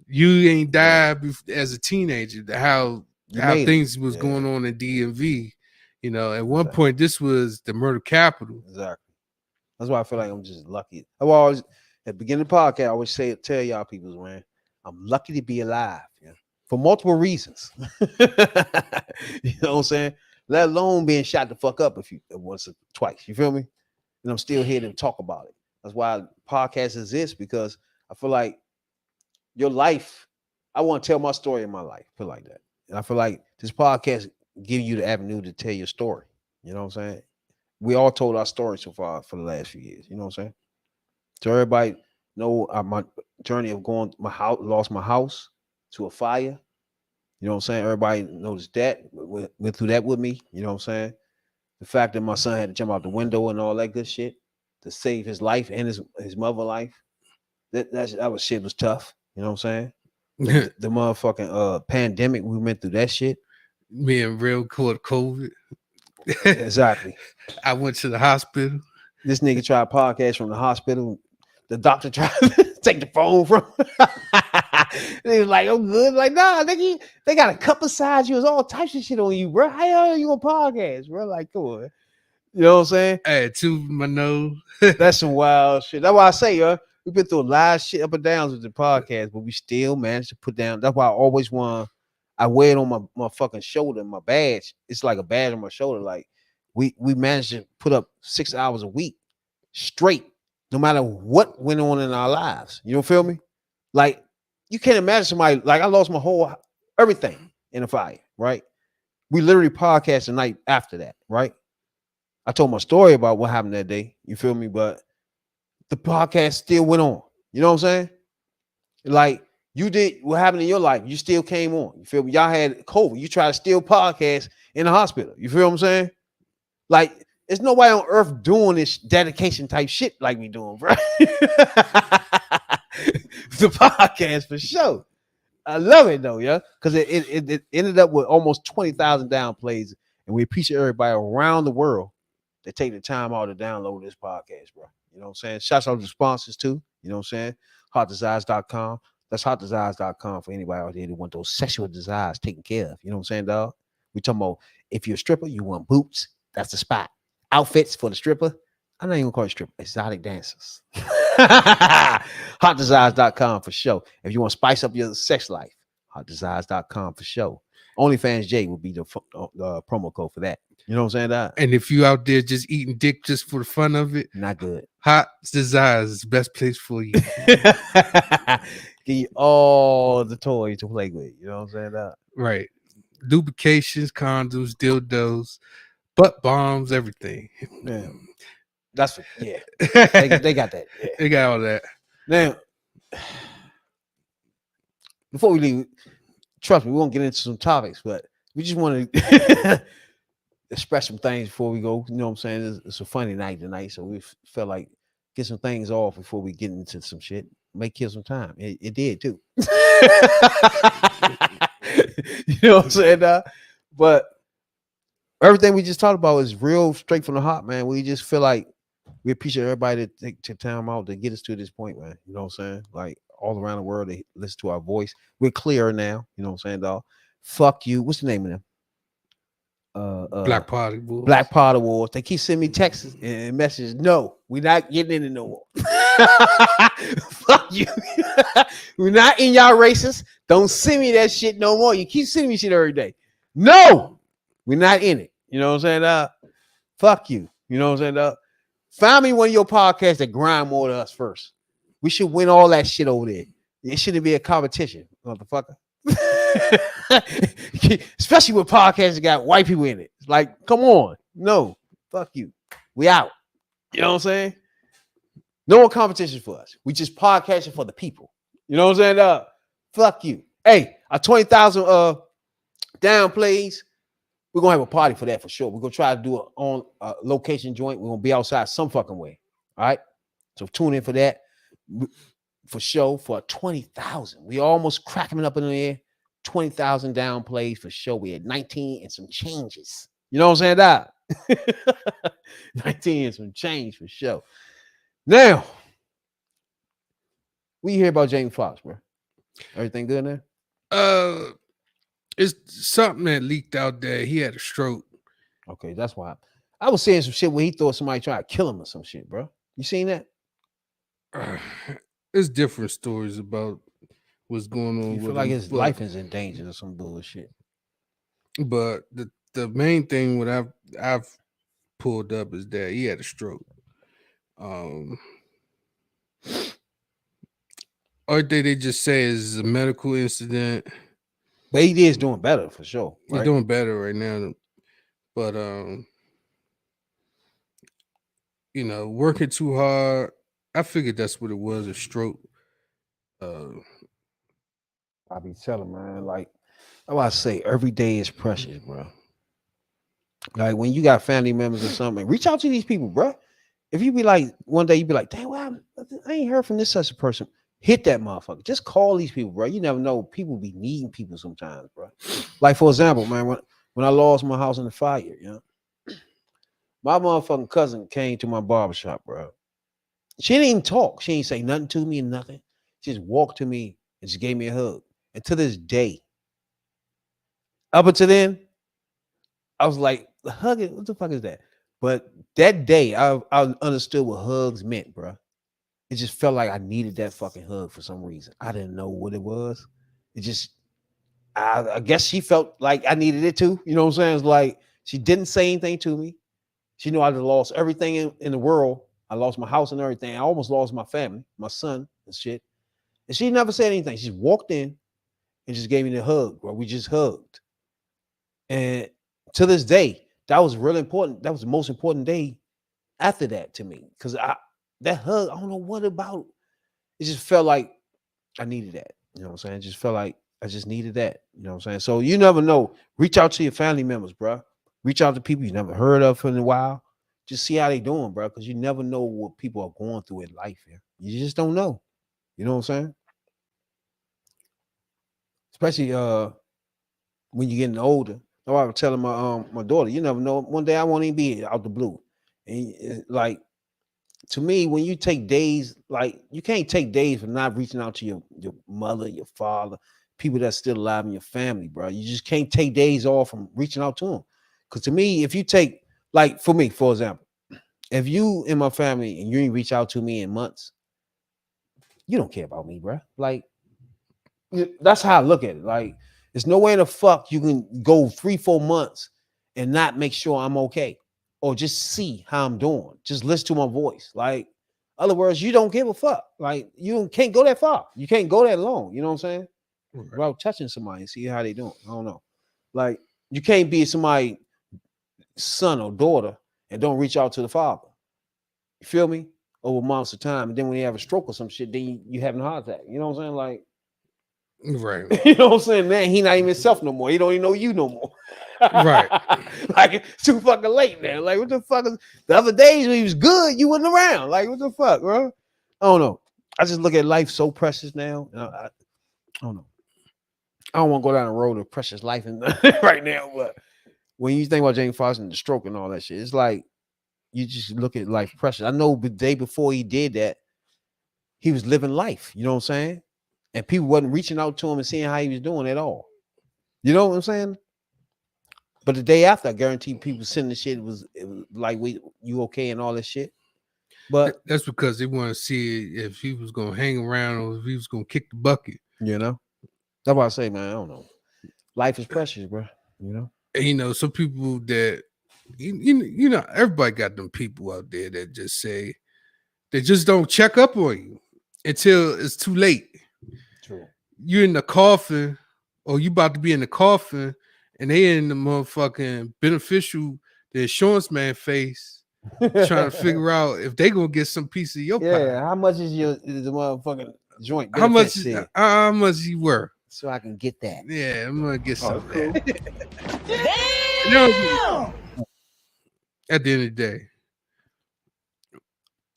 You ain't died as a teenager. How things was going on in DMV. You know, at one point this was the murder capital. Exactly. That's why I feel like I'm just lucky. I always at the beginning of the podcast, I always tell y'all people, man, I'm lucky to be alive, yeah, for multiple reasons. You know what I'm saying? Let alone being shot the fuck up once or twice. You feel me? And I'm still here to talk about it. That's why podcasts exist, because I feel like your life, I want to tell my story in my life. I feel like that. And I feel like this podcast give you the avenue to tell your story. You know what I'm saying? We all told our story so far for the last few years. You know what I'm saying? So everybody know my journey of lost my house to a fire. You know what I'm saying? Everybody knows that. Went through that with me. You know what I'm saying? The fact that my son had to jump out the window and all that good shit to save his life and his mother's life. That shit was tough. You know what I'm saying? The motherfucking pandemic, we went through that shit. Me and real caught COVID. Exactly. I went to the hospital. This nigga tried podcast from the hospital. The doctor tried to take the phone from him. He was like, I'm good. Like, nah, nigga, they got a cup beside you. There's all types of shit on you, bro. How are you on podcast, bro? Like, come on. You know what I'm saying? I had two my nose. That's some wild shit. That's why I say, we've been through a lot of shit up and downs with the podcast, but we still managed to put down. That's why I always I wear it on my fucking shoulder, my badge. It's like a badge on my shoulder. Like, we managed to put up 6 hours a week straight, no matter what went on in our lives. You don't feel me? Like, you can't imagine somebody, like, I lost my whole everything in a fire, right? We literally podcast the night after that, right? I told my story about what happened that day. You feel me? But the podcast still went on. You know what I'm saying? Like, you did what happened in your life. You still came on. You feel me? Y'all had COVID. You try to steal podcast in the hospital. You feel what I'm saying? Like, there's nobody on earth doing this dedication type shit like we doing, bro. The podcast for sure. I love it though, yeah, because it ended up with almost 20,000 down plays, and we appreciate everybody around the world that take the time out to download this podcast, bro. You know what I'm saying? Shouts out to the sponsors too. You know what I'm saying? Hotdesires.com. That's hotdesires.com for anybody out there that want those sexual desires taken care of. You know what I'm saying, dog? We talking about if you're a stripper, you want boots. That's the spot. Outfits for the stripper. I'm not even gonna call it stripper. Exotic dancers. Hotdesires.com for sure. If you want to spice up your sex life, hotdesires.com for sure. OnlyFans J will be the promo code for that. You know what I'm saying? That And if you out there just eating dick just for the fun of it, not good. Hot Desires is the best place for you. Give you all the toys to play with. You know what I'm saying? That Right. Lubrications, condoms, dildos, butt bombs, everything. yeah. That's what, yeah. They got that. Yeah. They got all that. Now, before we leave, trust me, we won't get into some topics, but we just want to express some things before we go. You know what I'm saying? It's a funny night tonight, so we felt like get some things off before we get into some shit. May kill some time. It did too. You know what I'm saying? But everything we just talked about is real straight from the heart, man. We just feel like we appreciate everybody that take time out to get us to this point, man. You know what I'm saying? Like all around the world, they listen to our voice. We're clearer now. You know what I'm saying, dog? Fuck you. What's the name of them? Black Party Wolves. Black Potter Wars. They keep sending me texts and messages. No, we're not getting in it no more. Fuck you. We're not in y'all races. Don't send me that shit no more. You keep sending me shit every day. No, we're not in it. You know what I'm saying? Fuck you. You know what I'm saying? Find me one of your podcasts that grind more than us first. We should win all that shit over there. It shouldn't be a competition, motherfucker. Especially with podcasts that got white people in it. It's like, come on. No, fuck you. We out. You know what I'm saying? No more competition for us. We just podcasting for the people. You know what I'm saying? Fuck you. Hey, our 20,000 down plays. We're gonna have a party for that for sure. We're gonna try to do it on a location joint. We're gonna be outside some fucking way. All right. So tune in for that. For sure. For 20,000. We almost cracking it up in the air. 20,000 down plays for sure. We had 19 and some changes. You know what I'm saying? That 19 and some change for sure. Now, we hear about Jamie Foxx, bro. Everything good there? It's something that leaked out there. He had a stroke. Okay, that's why I was saying some shit where he thought somebody tried to kill him or some shit, bro. You seen that? There's different stories about what's going on. You feel with like him, his life is in danger or some bullshit. But the main thing what I've pulled up is that he had a stroke. Or they just say is a medical incident. But he is doing better for sure. He's right? doing better right now. But you know, working too hard. I figured that's what it was, a stroke. I be telling, man, like I say, every day is precious, bro. Like when you got family members or something, reach out to these people, bro. If you be like one day, you be like, "Damn, well, I ain't heard from this such a person." Hit that motherfucker. Just call these people, bro. You never know. People be needing people sometimes, bro. Like for example, man, when I lost my house in the fire, you know, my motherfucking cousin came to my barbershop, bro. She didn't even talk. She didn't say nothing to me and nothing. She just walked to me and just gave me a hug. And to this day, up until then, I was like, hugging, what the fuck is that? But that day, I understood what hugs meant, bro. It just felt like I needed that fucking hug for some reason. I didn't know what it was. It just, I guess she felt like I needed it too. You know what I'm saying? It's like she didn't say anything to me. She knew I'd lost everything in the world. I lost my house and everything. I almost lost my family, my son and shit. And she never said anything. She walked in and just gave me the hug, bro. We just hugged. And to this day, that was really important. That was the most important day after that to me. Because that hug, I don't know what about. It just felt like I needed that. You know what I'm saying? It just felt like I just needed that. You know what I'm saying? So you never know. Reach out to your family members, bro. Reach out to people you never heard of in a while. Just see how they doing, bro. Because you never know what people are going through in life. Yeah? You just don't know. You know what I'm saying? Especially when you're getting older. That's why I was telling my daughter, you never know. One day I won't even be out the blue. And like to me, when you take days, like you can't take days for not reaching out to your mother, your father, people that's still alive in your family, bro. You just can't take days off from reaching out to them. Because to me, if you take, like for me, for example, if you in my family and you ain't reach out to me in months, you don't care about me, bro. Like that's how I look at it. Like there's no way in the fuck you can go 3-4 months and not make sure I'm okay or just see how I'm doing. Just listen to my voice. Like, other words, you don't give a fuck. Like, you can't go that far. You can't go that long. You know what I'm saying? Right. Without touching somebody and see how they doing. I don't know. Like, you can't be somebody's son or daughter and don't reach out to the father. You feel me? Over months of time. And then when you have a stroke or some shit, then you having a heart attack. You know what I'm saying? Like, Right. you know what I'm saying? Man, he not even himself no more. He don't even know you no more. Right. Like it's too fucking late now. Like what the fuck is the other days when he was good, you wasn't around. Like what the fuck, bro? I don't know. I just look at life so precious now. I don't know. I don't want to go down the road of precious life and right now, but when you think about James Foster and the stroke and all that shit, it's like you just look at life precious. I know the day before he did that, he was living life. You know what I'm saying? And people wasn't reaching out to him and seeing how he was doing at all. You know what I'm saying? But the day after, I guarantee people sending the shit it was like you okay and all this shit. But that's because they want to see if he was gonna hang around or if he was gonna kick the bucket. you know, that's why I say, man, I don't know. Life is precious, bro. You know, And, some people that everybody got them people out there that just say they just don't check up on you until it's too late. true. You're in the coffin, or you about to be in the coffin, and they in the motherfucking beneficial, the insurance man face, trying to figure out if they gonna get some piece of your pie. How much is the motherfucking joint? How much you worth? So I can get that. Yeah, I'm gonna get some of cool. that. At the end of the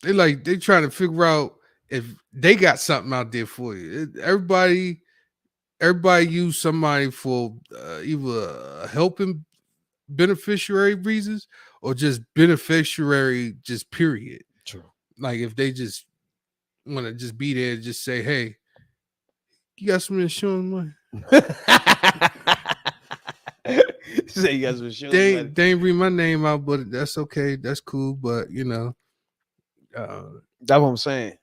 day, they trying to figure out if they got something out there for you. Everybody use somebody for either helping beneficiary reasons or just beneficiary just period. True. Like if they just want to just be there and just say, hey, you got some insurance money? Say you got some insurance They money. ain't read my name out, but that's okay. That's cool. But That's what I'm saying.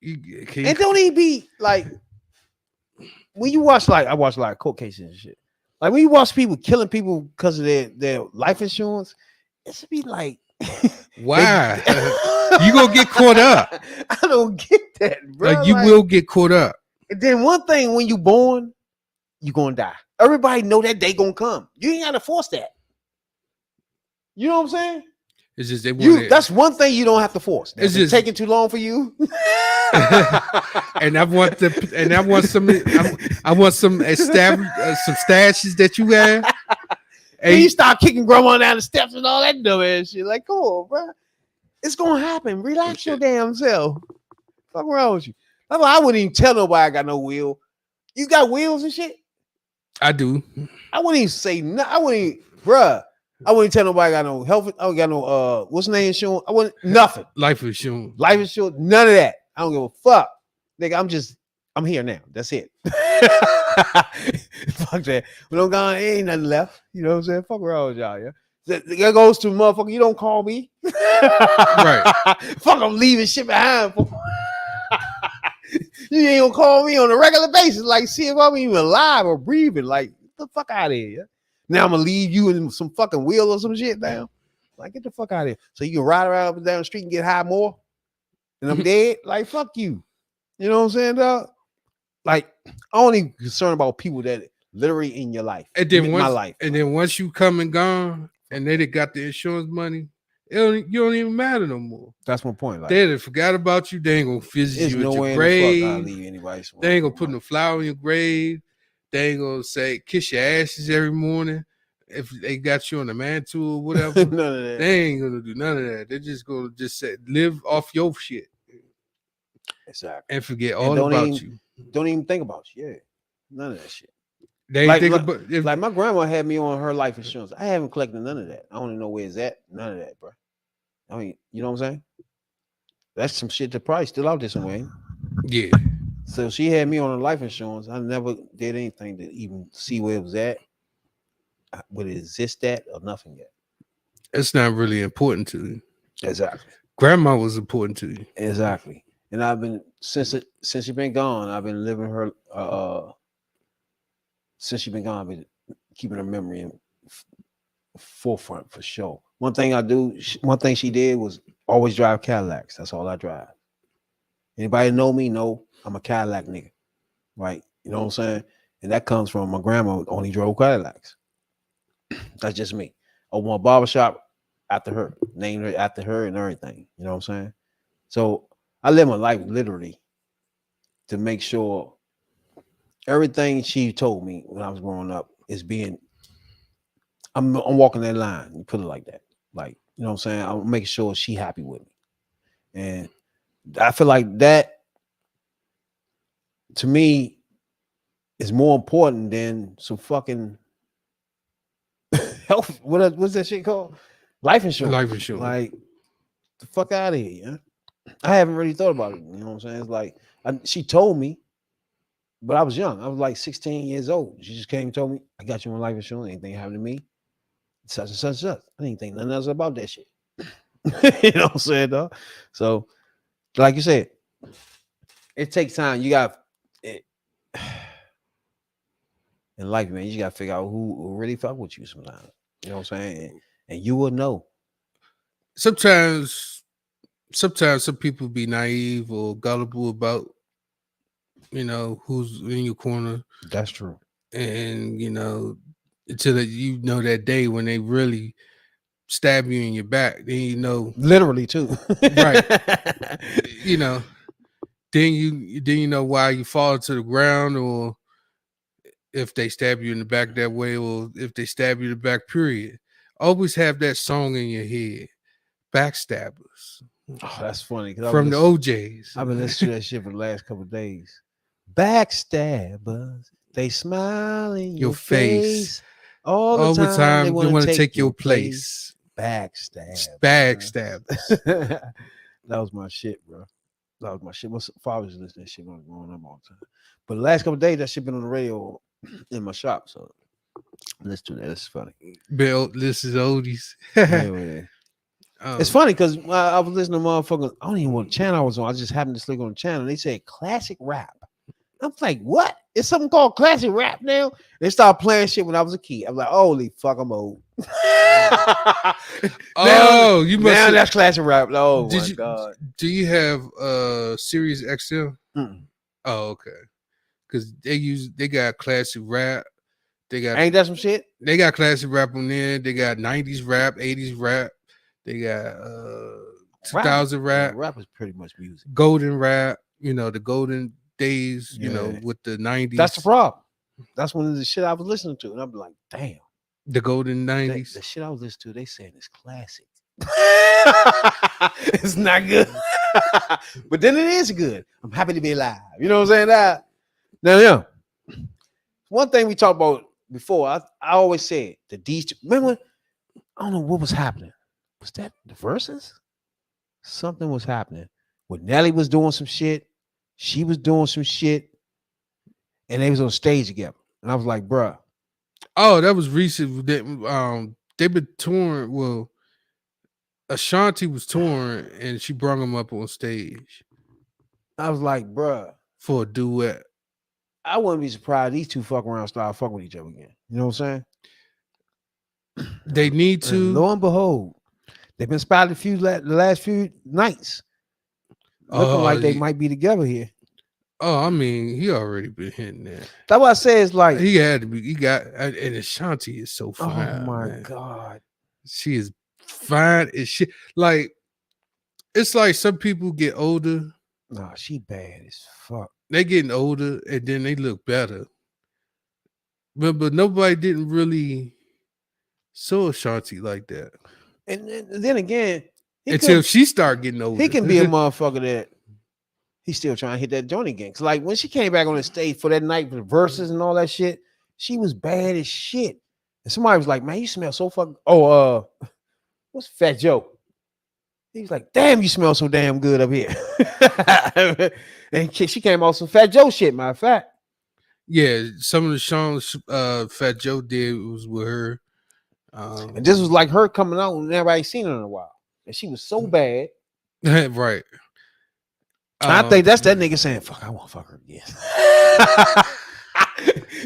And don't even be like when you watch I watch a lot of court cases and shit. Like when you watch people killing people because of their life insurance, it should be like, why? You gonna get caught up. I don't get that, bro. Like you will get caught up. And then one thing, when you born, you gonna die. Everybody know that day gonna come. You ain't gotta force that. You know what I'm saying? It's just they want that's one thing you don't have to force. It's just taking too long for you. And I want some established some stashes that you have. And you start kicking grandma down the steps and all that dumb ass shit. Like, come on, bro. It's gonna happen. Relax your damn self. Fuck wrong with you. That's why I wouldn't even tell nobody I got no wheel. You got wheels and shit? I do. I wouldn't even say nothing. I wouldn't tell nobody I got no health. I don't got no what's the name insurance? I wouldn't nothing. Life insurance. Life insurance, none of that. I don't give a fuck. Nigga, I'm here now. That's it. Fuck that. We don't got ain't nothing left. You know what I'm saying? Fuck around with y'all, yeah. That goes to motherfucker. You don't call me. Right. Fuck, I'm leaving shit behind. You ain't gonna call me on a regular basis. Like, see if I'm even alive or breathing. Like, get the fuck out of here. Yeah? Now I'm gonna leave you in some fucking wheel or some shit now. Like, get the fuck out of here. So you can ride around up and down the street and get high more. And I'm dead. Like, fuck you. You know what I'm saying, dog? Like, I'm only concerned about people that literally in your life. And then my life. And then once you come and gone, and they got the insurance money, you don't even matter no more. That's my point. Like, they forgot about you. They ain't gonna visit you at your grave. They ain't gonna put no flower in your grave. They ain't gonna say kiss your asses every morning if they got you on the mantle or whatever. None of that. They ain't gonna do none of that. They're just gonna just say live off your shit Exactly. and forget And all don't about even, you. Don't even think about you. Yeah. None of that shit. They ain't Like, think like, about if, like my grandma had me on her life insurance. I haven't collected none of that. I don't even know where it's at. None of that, bro. I mean, you know what I'm saying? That's some shit that probably still out there somewhere. yeah. So she had me on her life insurance. I never did anything to even see where it was at, would it exist at, or nothing yet. It's not really important to you. Exactly. Grandma was important to you. Exactly. And I've been since she been gone, I've been living her since she been gone, I've been keeping her memory in forefront for sure. One thing she did was always drive Cadillacs. That's all I drive. Anybody know me? Know I'm a Cadillac nigga, right? You know what I'm saying? And that comes from my grandma only drove Cadillacs. That's just me. Opened a barbershop after her, named her after her and everything. You know what I'm saying? So I live my life literally to make sure everything she told me when I was growing up is being. I'm walking that line. You put it like that. Like, you know what I'm saying? I'm making sure she happy with me. And I feel like that to me is more important than some fucking health. What's that shit called? Life insurance. Life insurance. Like the fuck out of here. Yeah? I haven't really thought about it. You know what I'm saying? It's like she told me, but I was young. I was like 16 years old. She just came and told me, I got you on life insurance. Anything happened to me, such and such, such. I didn't think nothing else about that shit. You know what I'm saying, though? So, like you said, it takes time. You got it in life, man. You got to figure out who really fuck with you sometimes. You know what I'm saying? And you will know. Sometimes some people be naive or gullible about who's in your corner, That's true. and until that that day when they really stab you in your back, then Literally too. right. you know then you know why you fall to the ground, or if they stab you in the back that way, or if they stab you in the back, period. Always have that song in your head, Backstabbers. Oh, that's funny. From the OJs. I've been listening to that shit for the last couple of days. Backstabbers, they smile in your face all the time. They want to take your place. Backstabbers. That was my shit, bro. That was my shit. My father was listening to that shit when I was growing up all the time. But the last couple of days, that shit been on the radio in my shop. So let's do that. That's funny. Bill, this is oldies. Yeah. It's funny because I was listening to motherfuckers. I don't even know what channel I was on. I just happened to click on the channel. They said classic rap. I'm like, what? It's something called classic rap now? They started playing shit when I was a kid. I'm like, holy fuck, I'm old. Oh, you must. Now that's classic rap. Oh my god. Do you have Sirius XM? Mm-mm. Oh, okay. Because they got classic rap. They got ain't that some shit? They got classic rap on there. They got 90s rap, 80s rap. They got 2000 rap. Rap is pretty much music. Golden rap, the golden days, with the 90s. That's the problem. That's one of the shit I was listening to. And I'm like, damn. The golden 90s. The shit I was listening to, they saying it's classic. It's not good. But then it is good. I'm happy to be alive. You know what I'm saying? Now, one thing we talked about before, I always said remember, I don't know what was happening. Was that the verses? Something was happening. When Nelly was doing some shit, she was doing some shit, and they was on stage together. And I was like, bruh. Oh, that was recent. They've been touring. Well, Ashanti was touring, and she brought him up on stage. I was like, bruh. For a duet. I wouldn't be surprised these two fuck around start fucking with each other again. You know what I'm saying? They need to. And lo and behold, they've been spotted the last few nights. Looking like they might be together here. Oh, I mean, he already been hitting that. That's what I say. It's like he had to be. He got, and Ashanti is so fine. Oh my god, she is fine as shit. Like, it's like some people get older. Nah, she bad as fuck. They getting older and then they look better. but nobody didn't really show Ashanti like that And then again, until she started getting older. he can be a motherfucker that he's still trying to hit that joint again. Cause like when she came back on the stage for that night for the verses and all that shit, she was bad as shit. And somebody was like, "Man, you smell so fucking." Oh, what's Fat Joe? He was like, "Damn, you smell so damn good up here." And she came off some Fat Joe shit. Matter of fact, Yeah, some of the songs Fat Joe did was with her. and this was like her coming out and everybody seen her in a while, and she was so bad. Right. I think that's that nigga saying, "Fuck, I want to fuck her again."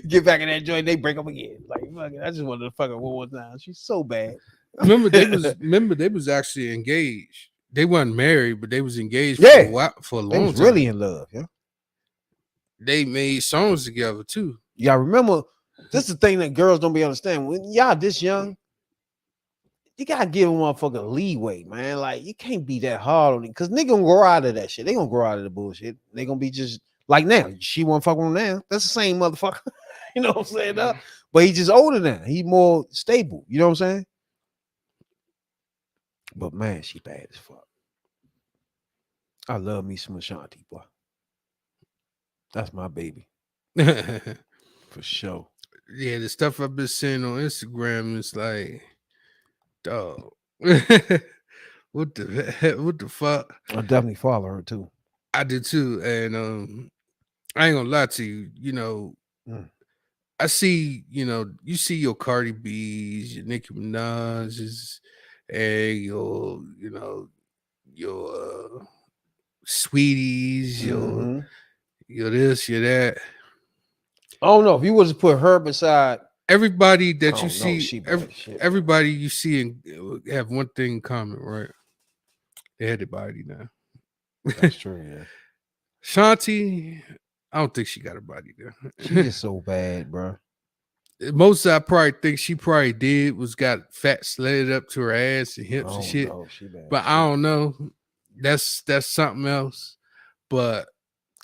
Get back in that joint, they break up again. Like, fuck it, I just wanted to fuck her one more time. She's so bad. remember they was actually engaged. They weren't married, but they was engaged Yeah. for a They long was time. really in love. Yeah. They made songs together too. Y'all remember, this is the thing that girls don't be understanding. When y'all this young, you gotta give a motherfucker leeway, man. Like, you can't be that hard on it. Cause nigga gonna grow out of that shit. They gonna grow out of the bullshit. They gonna be just like now. She won't fuck with him now. That's the same motherfucker. You know what I'm saying? But he's just older now. He more stable. You know what I'm saying? But man, she bad as fuck. I love me some Ashanti, boy. That's my baby. For sure. Yeah, the stuff I've been seeing on Instagram is like, dog. What the fuck? I definitely follow her too. I did too, and I ain't gonna lie to you. You know, I see. You see your Cardi B's, your Nicki Minaj's, and your Sweeties, your this, your that. I don't know if you was to put her beside Everybody that Oh, you no, see, she bad as shit. everybody you see and have one thing in common, right? They had the body now. That's true, yeah. Shanti, I don't think she got a body there. She just so bad, bro. Most I probably think she probably did was got fat slid up to her ass and hips Oh, and shit. no, she bad. But I don't know. That's something else. But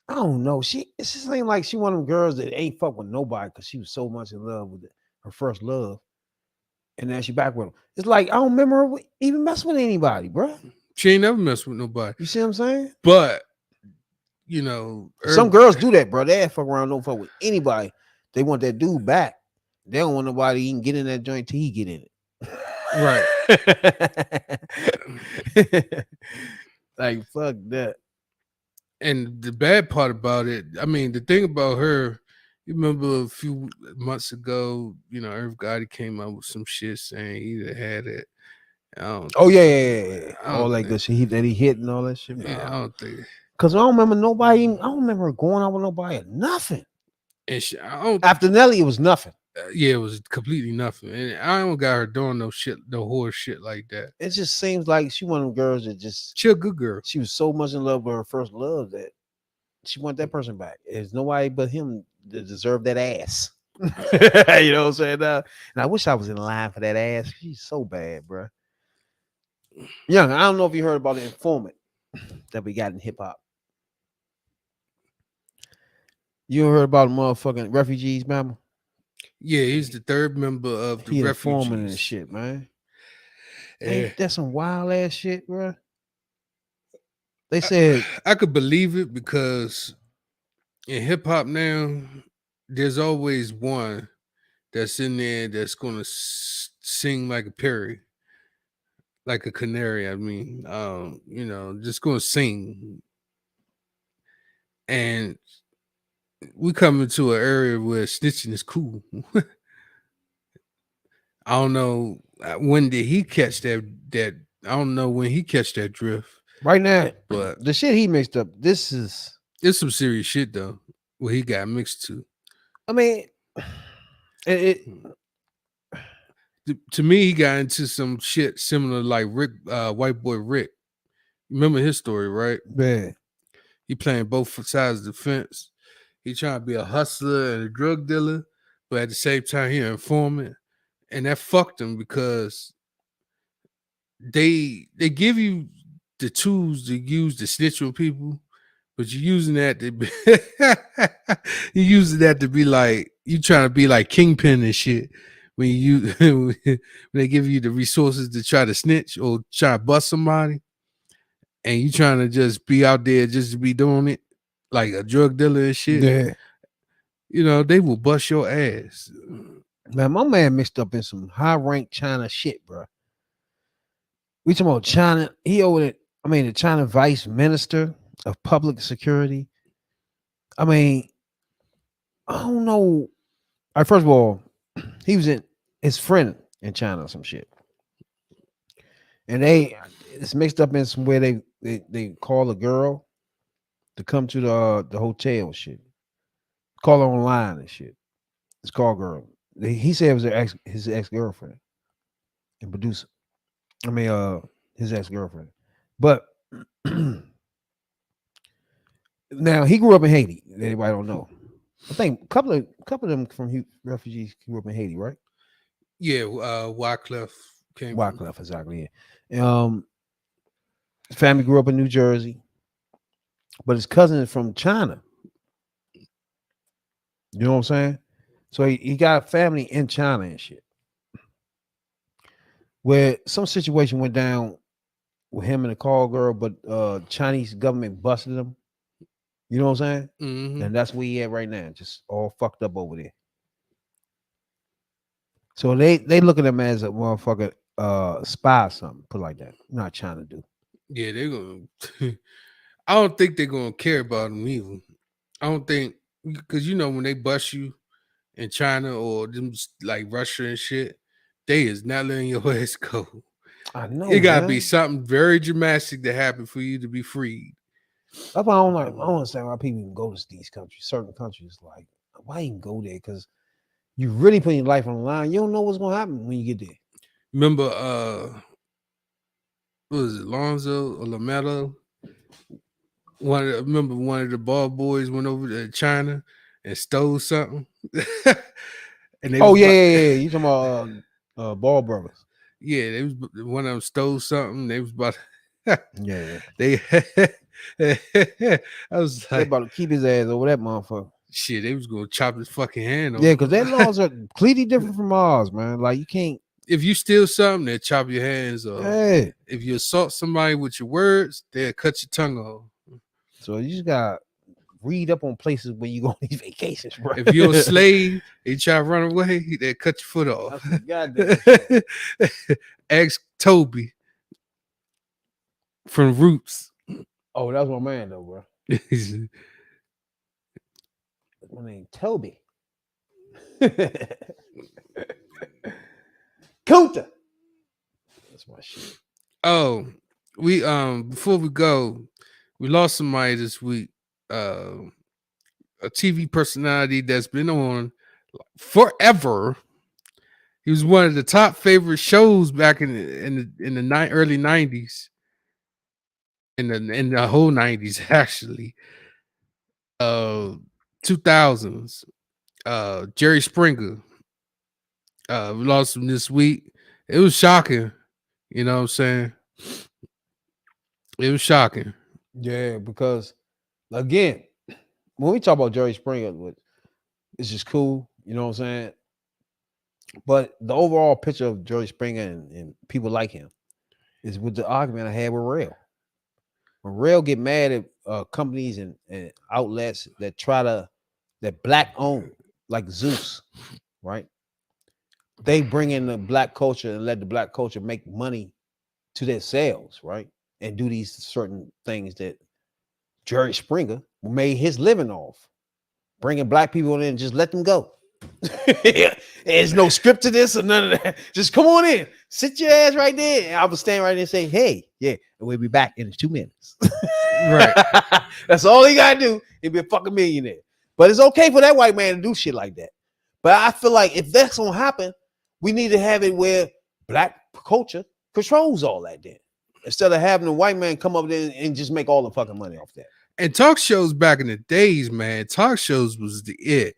I don't know. It just ain't like she one of them girls that ain't fuck with nobody because she was so much in love with her first love. And now she back with him. It's like I don't remember her even mess with anybody, bro. she ain't never messed with nobody. You see what I'm saying? But some girls do that, bro. They fuck around, don't fuck with anybody. They want that dude back. They don't want nobody even get in that joint till he get in it. Right. Like, fuck that. And the bad part about it, I mean, the thing about her, you remember a few months ago, Irv Gotti came out with some shit saying he had it. Yeah. All that good shit that he hit and all that shit. Yeah, I don't think. Because I don't remember nobody. I don't remember her going out with nobody or nothing. And after Nelly, it was nothing. Yeah, it was completely nothing. And I don't got her doing no horse shit like that. It just seems like she one of them girls that just she a good girl. She was so much in love with her first love that she want that person back. There's nobody but him that deserve that ass. You know what I'm saying? And I wish I was in line for that ass. She's so bad, bro. Young, I don't know if you heard about the informant that we got in hip hop. You heard about motherfucking refugees, mama? Yeah, he's the third member of the refugees. Informant and shit, man. Ain't that some wild ass shit, bro? They said I could believe it because in hip hop now, there's always one that's in there that's gonna sing like a Perry, like a canary. I mean, just gonna sing. And we come into an area where snitching is cool. I don't know when did he catch that. I don't know when he catch that drift. Right now, but the shit he mixed up. It's some serious shit though. What he got mixed to. I mean, to me, he got into some shit similar like Rick, White Boy Rick. Remember his story, right? Yeah. He playing both sides of the fence. He trying to be a hustler and a drug dealer, but at the same time, he an informant. And that fucked him because they give you the tools to use to snitch on people, but you're using that to be you're using that to be like, you trying to be like Kingpin and shit. When you when they give you the resources to try to snitch or try to bust somebody, and you trying to just be out there just to be doing it like a drug dealer and shit, Yeah. you know, they will bust your ass. Man, my man mixed up in some high rank China shit, bro. We talking about China. He over it. I mean, the China Vice Minister of Public Security. I mean, I don't know. All right, first of all, he was in his friend in China or some shit. And it's mixed up in some way they call a girl to come to the hotel and shit. Call her online and shit. It's called girl. He said it was his ex girlfriend and producer. I mean, his ex girlfriend. But now he grew up in Haiti. Anybody don't know. I think a couple of them from refugees grew up in Haiti, right? Yeah, Wycliffe came from. Wycliffe, exactly. Yeah. His family grew up in New Jersey, but his cousin is from China. You know what I'm saying? So he got a family in China and shit. Where some situation went down with him and the call girl, but Chinese government busted him. You know what I'm saying? Mhm. And that's where he at right now, just all fucked up over there. So they look at him as a motherfucker spy or something, put like that. Not trying to do. Yeah, they're gonna. I don't think they're gonna care about him either. I don't think because you know when they bust you in China or them like Russia and shit, they is not letting your ass go. I know It gotta man. be something very dramatic to happen for you to be freed. That's why I don't understand why people even go to these countries, certain countries. Like, why even go there? Because you really putting your life on the line. You don't know what's gonna happen when you get there. Remember, what was it, Lonzo or Lamelo? Remember one of the ball boys went over to China and stole something. And they Oh was yeah. You talking about Ball Brothers? Yeah, they was one of them stole something. They was about Yeah. they I was They like, about to keep his ass over that motherfucker. shit, they was gonna chop his fucking hand off. Yeah, because their laws are completely different from ours, man. Like you can't. If you steal something, they'll chop your hands off. Yeah. If you assault somebody with your words, they'll cut your tongue off. So you just got read up on places where you go on these vacations, bro. If you're a slave, you try to run away, they'll cut your foot off. That's goddamn shit. Ask Toby from Roots. Oh, that was my man though, bro. My name Toby. Kunta. That's my shit. Oh, we before we go, we lost somebody this week. A TV personality that's been on forever. He was one of the top favorite shows back in the early 90s. In the whole 90s, actually. 2000s. Jerry Springer. We lost him this week. It was shocking. You know what I'm saying? It was shocking. Yeah, because again, when we talk about Jerry Springer, it's just cool. You know what I'm saying? But the overall picture of Jerry Springer and people like him is with the argument I had with Rail. When Rail get mad at companies and outlets that black own, like Zeus, right? They bring in the black culture and let the black culture make money to their sales, right? And do these certain things that Jerry Springer made his living off. Bringing black people in and just let them go. There's no script to this or none of that. Just come on in, sit your ass right there. And I will stand right there and say, hey, yeah, and we'll be back in 2 minutes. Right. That's all he gotta do. He'll be a fucking millionaire. But it's okay for that white man to do shit like that. But I feel like if that's gonna happen, we need to have it where black culture controls all that then. Instead of having the white man come up there and just make all the fucking money off that. And talk shows back in the days, man, talk shows was the it.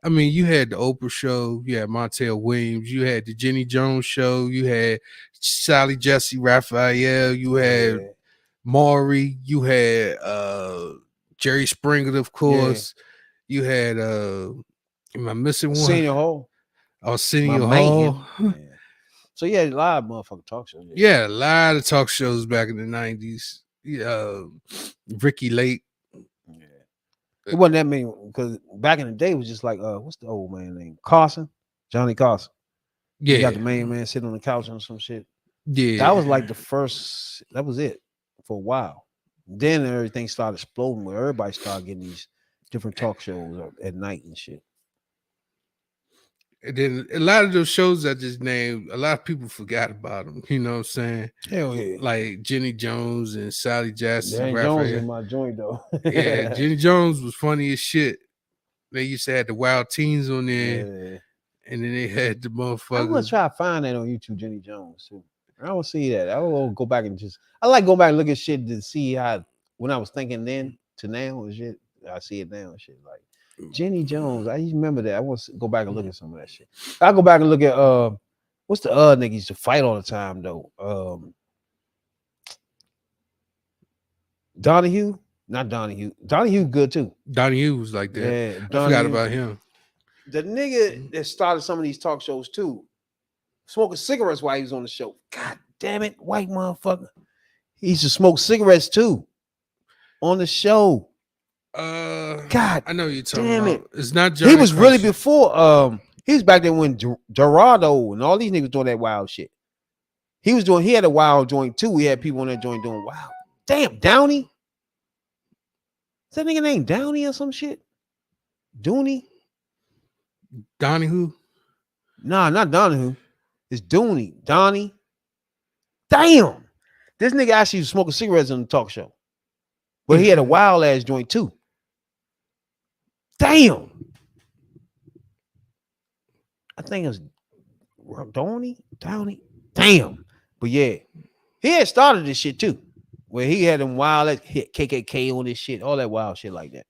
I mean, you had the Oprah show, you had Montel Williams, you had the Jenny Jones show, you had Sally Jesse Raphael, you had Maury, you had Jerry Springer, of course, you had Am I missing one? Senior Hall. Arsenio My man. Hall. Yeah. So yeah, a lot of motherfucking talk shows. Yeah, a lot of talk shows back in the 90s. Ricky Lake. Yeah. It wasn't that many because back in the day it was just like what's the old man name? Carson, Johnny Carson. Yeah. You got the main man sitting on the couch on some shit. Yeah. That was like the first. That was it for a while. Then everything started exploding where everybody started getting these different talk shows at night and shit. And then a lot of those shows I just named, a lot of people forgot about them. You know what I'm saying? Hell yeah. Like Jenny Jones and Sally Jackson. Danny Jones in my joint though. Yeah, Jenny Jones was funny as shit. They used to have the Wild Teens on there, Yeah. and then they had the motherfuckers. I'm gonna try to find that on YouTube, Jenny Jones too. I don't see that. I will go back and just. I like go back and look at shit to see how when I was thinking then to now and shit. I see it now and shit. Like Jenny Jones, I used to remember that. I want to go back and look at some of that shit. I go back and look at what's the nigga used to fight all the time though? Donahue, not Donahue. Donahue good too. Donahue was like that. Yeah, I forgot about him. The nigga that started some of these talk shows too, smoking cigarettes while he was on the show. God damn it, white motherfucker. He used to smoke cigarettes too on the show. God, I know you're talking damn about. it. It's not Johnny he was really Carson. before. He was back then when Dorado and all these niggas doing that wild shit. He had a wild joint too. We had people on that joint doing wild. Damn, Downey. Is that nigga named Downey or some shit? Dooney? Donahue? Nah, not Donahue. It's Dooney. Donnie. Damn. This nigga actually was smoking cigarettes on the talk show. But he had a wild ass joint too. Damn. I think it was Downey. Damn. But yeah, he had started this shit too. Where he had them wild hit KKK on this shit, all that wild shit like that.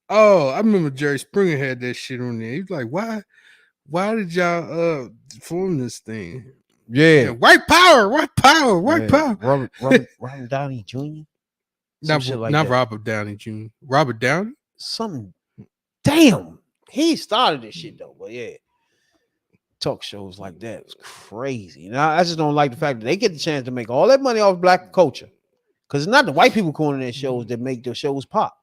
Oh, I remember Jerry Springer had that shit on there. He was like, why did y'all form this thing? Yeah. White power. Robert Downey Jr. Not Robert Downey Jr. Robert Downey? Something. Damn. He started this shit though, but yeah. Talk shows like that was crazy. And I just don't like the fact that they get the chance to make all that money off black culture. Because it's not the white people calling their shows that make their shows pop.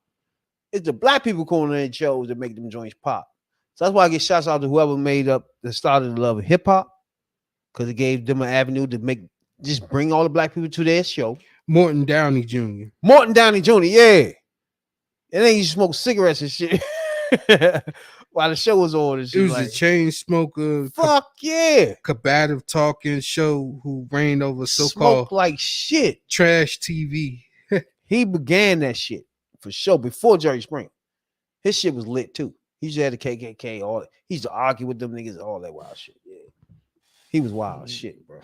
It's the black people calling their shows that make them joints pop. So that's why I get shouts out to whoever started the love of hip hop. Because it gave them an avenue to bring all the black people to their show. Morton Downey Jr. Yeah. And then you smoke cigarettes and shit while the show was on. And shit. It was a chain smoker. Fuck yeah. Combative talking show who reigned over so-called smoke like shit. Trash TV. He began that shit for sure before Jerry Springer. His shit was lit too. He used to have the KKK, all that. He used to argue with them niggas, all that wild shit. Yeah. He was wild shit, bro.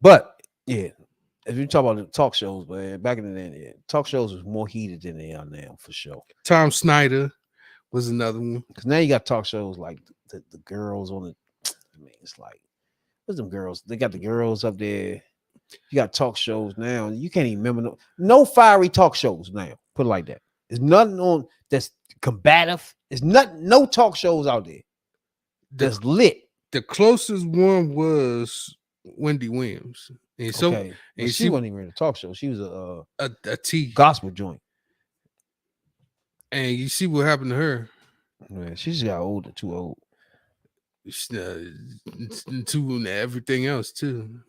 But yeah, if you talk about the talk shows, man, back in the day, yeah, talk shows was more heated than they are now, for sure. Tom Snyder was another one. Because now you got talk shows like the girls on the. I mean, it's like, what's them girls? They got the girls up there. You got talk shows now. You can't even remember no fiery talk shows now. Put it like that. There's nothing on that's combative. There's no talk shows out there that's lit. The closest one was Wendy Williams. And so okay. And she wasn't even in a talk show. She was a T gospel joint. And you see what happened to her. Man, she just got older, too old. To everything else too.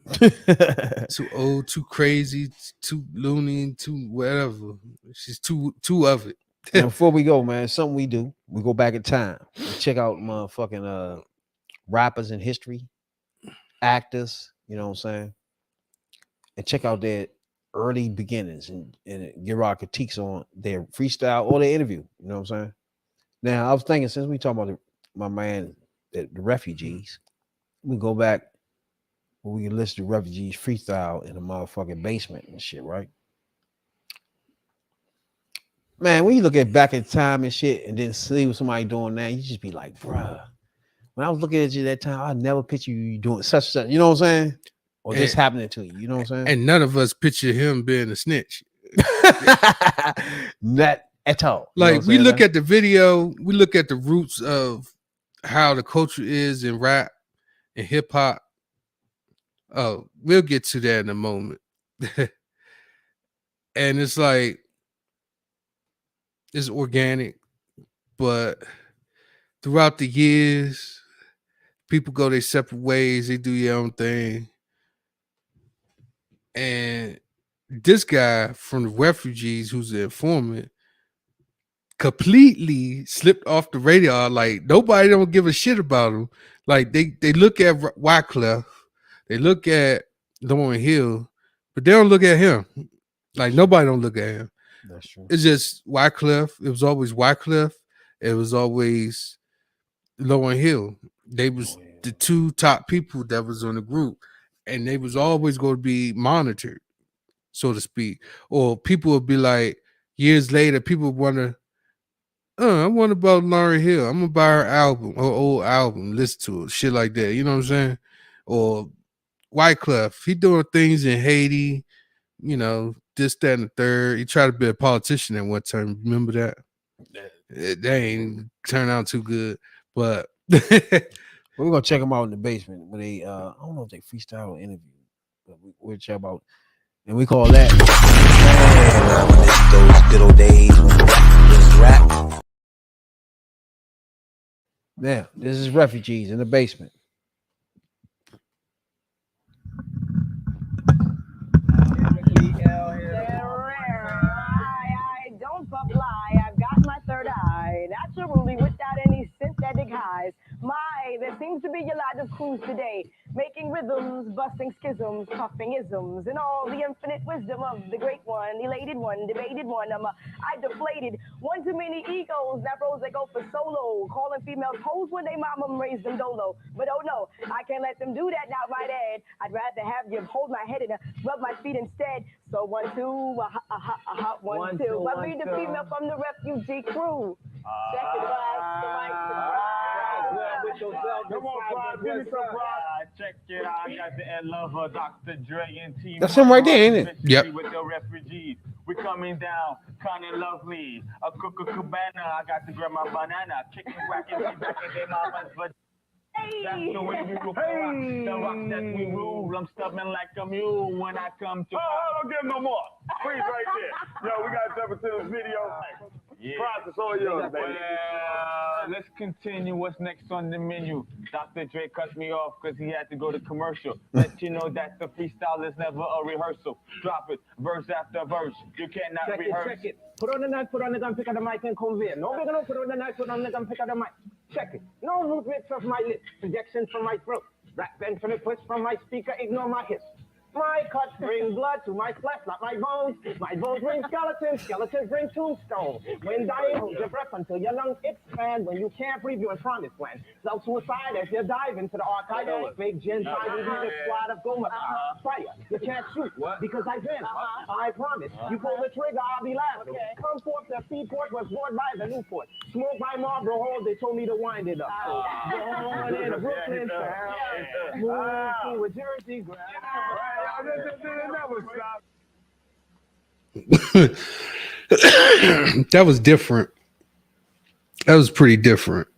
Too old, too crazy, too loony, too whatever. She's too of it. And before we go, man, something we do. We go back in time. We check out motherfucking rappers in history, actors, you know what I'm saying? And check out their early beginnings and give our critiques on their freestyle or their interview. You know what I'm saying? Now, I was thinking, since we talking about my man, the refugees, we go back where we can listen to refugees freestyle in a motherfucking basement and shit, right? Man, when you look at back in time and shit and then see what somebody doing now, you just be like, bruh, when I was looking at you that time, I never picture you doing such, you know what I'm saying? Or this happening to you, you know what I'm saying? And none of us picture him being a snitch. Not at all. You know what Like I'm we saying? look at the video, we look at the roots of how the culture is in rap and hip hop. Oh, we'll get to that in a moment. And it's like it's organic, but throughout the years, people go their separate ways, they do their own thing. And this guy from the refugees who's the informant completely slipped off the radar. Like nobody don't give a shit about him. Like they look at Wyclef, they look at Lauryn Hill, but they don't look at him. Like nobody don't look at him. That's true. It's just Wyclef. It was always Wyclef. It was always Lauryn Hill. They was the two top people that was on the group, and they was always going to be monitored, so to speak. Or people would be like, years later, people would wonder, I wonder about Lauryn Hill. I'm gonna buy her album, her old album, listen to it, shit like that. You know what I'm saying? Or Wyclef, he doing things in Haiti, this, that, and the third. He tried to be a politician at one time. Remember that? That ain't turned out too good. But we're gonna check them out in the basement where they I don't know if they freestyle or interview, but we'll check about, and we call that Those good old days when it was rap. now. This is refugees in the basement. Don't fuck lie, I've got my third eye, naturally without any synthetic highs. There seems to be a lot of crews today, making rhythms, busting schisms, puffing isms, and all the infinite wisdom of the great one, elated one, debated one. I deflated one too many egos, that rose they go for solo, calling females hoes when they mama raised them dolo. But oh no, I can't let them do that now, my dad. I'd rather have you hold my head and rub my feet instead. So 1, 2, 1, 2. I be the female from the refugee crew. Check it out. Come on, Pride. Give me some Pride. Check it out. I got the Ed Lover, Dr. Dre, and Team. That's him right there, ain't it? Yep. With the refugees. We coming down, kinda lovely. A cabana. I got to grab my banana. Kicking, whacking, back in their mama's butt. That's the way we rule. The rock that we rule. I'm stubborn like a mule when I come to. Oh, don't give no more. Freeze right there. Yo, we got to jump into this video. Yeah. Prize is all yours, baby. Well, let's continue. What's next on the menu? Dr. Dre cut me off because he had to go to commercial. Let you know that the freestyle is never a rehearsal. Drop it, verse after verse. You cannot rehearse. Check it. Put on the knife, put on the gun, pick up the mic and convey. No, we're gonna put on the knife, put on the gun, pick up the mic. Check it. No movements of my lips, projections from my throat. Rap infinite push from my speaker, ignore my hiss. My cuts bring blood to my flesh, not my bones. My bones bring skeletons, skeletons bring tombstones. When dying, hold your breath until your lungs expand. When you can't breathe, you're in promised land. Self-suicide as you dive into the archive. Fake genocide, we need a squad of Goma. Fire, you can't shoot because I vent. I promise, you pull the trigger, I'll be laughing. Come forth, the seaport was moored by the Newport. Smoked by Marlboro Hall, they told me to wind it up. Born in a Brooklyn town, moved to a Jersey ground. That was different. That was pretty different.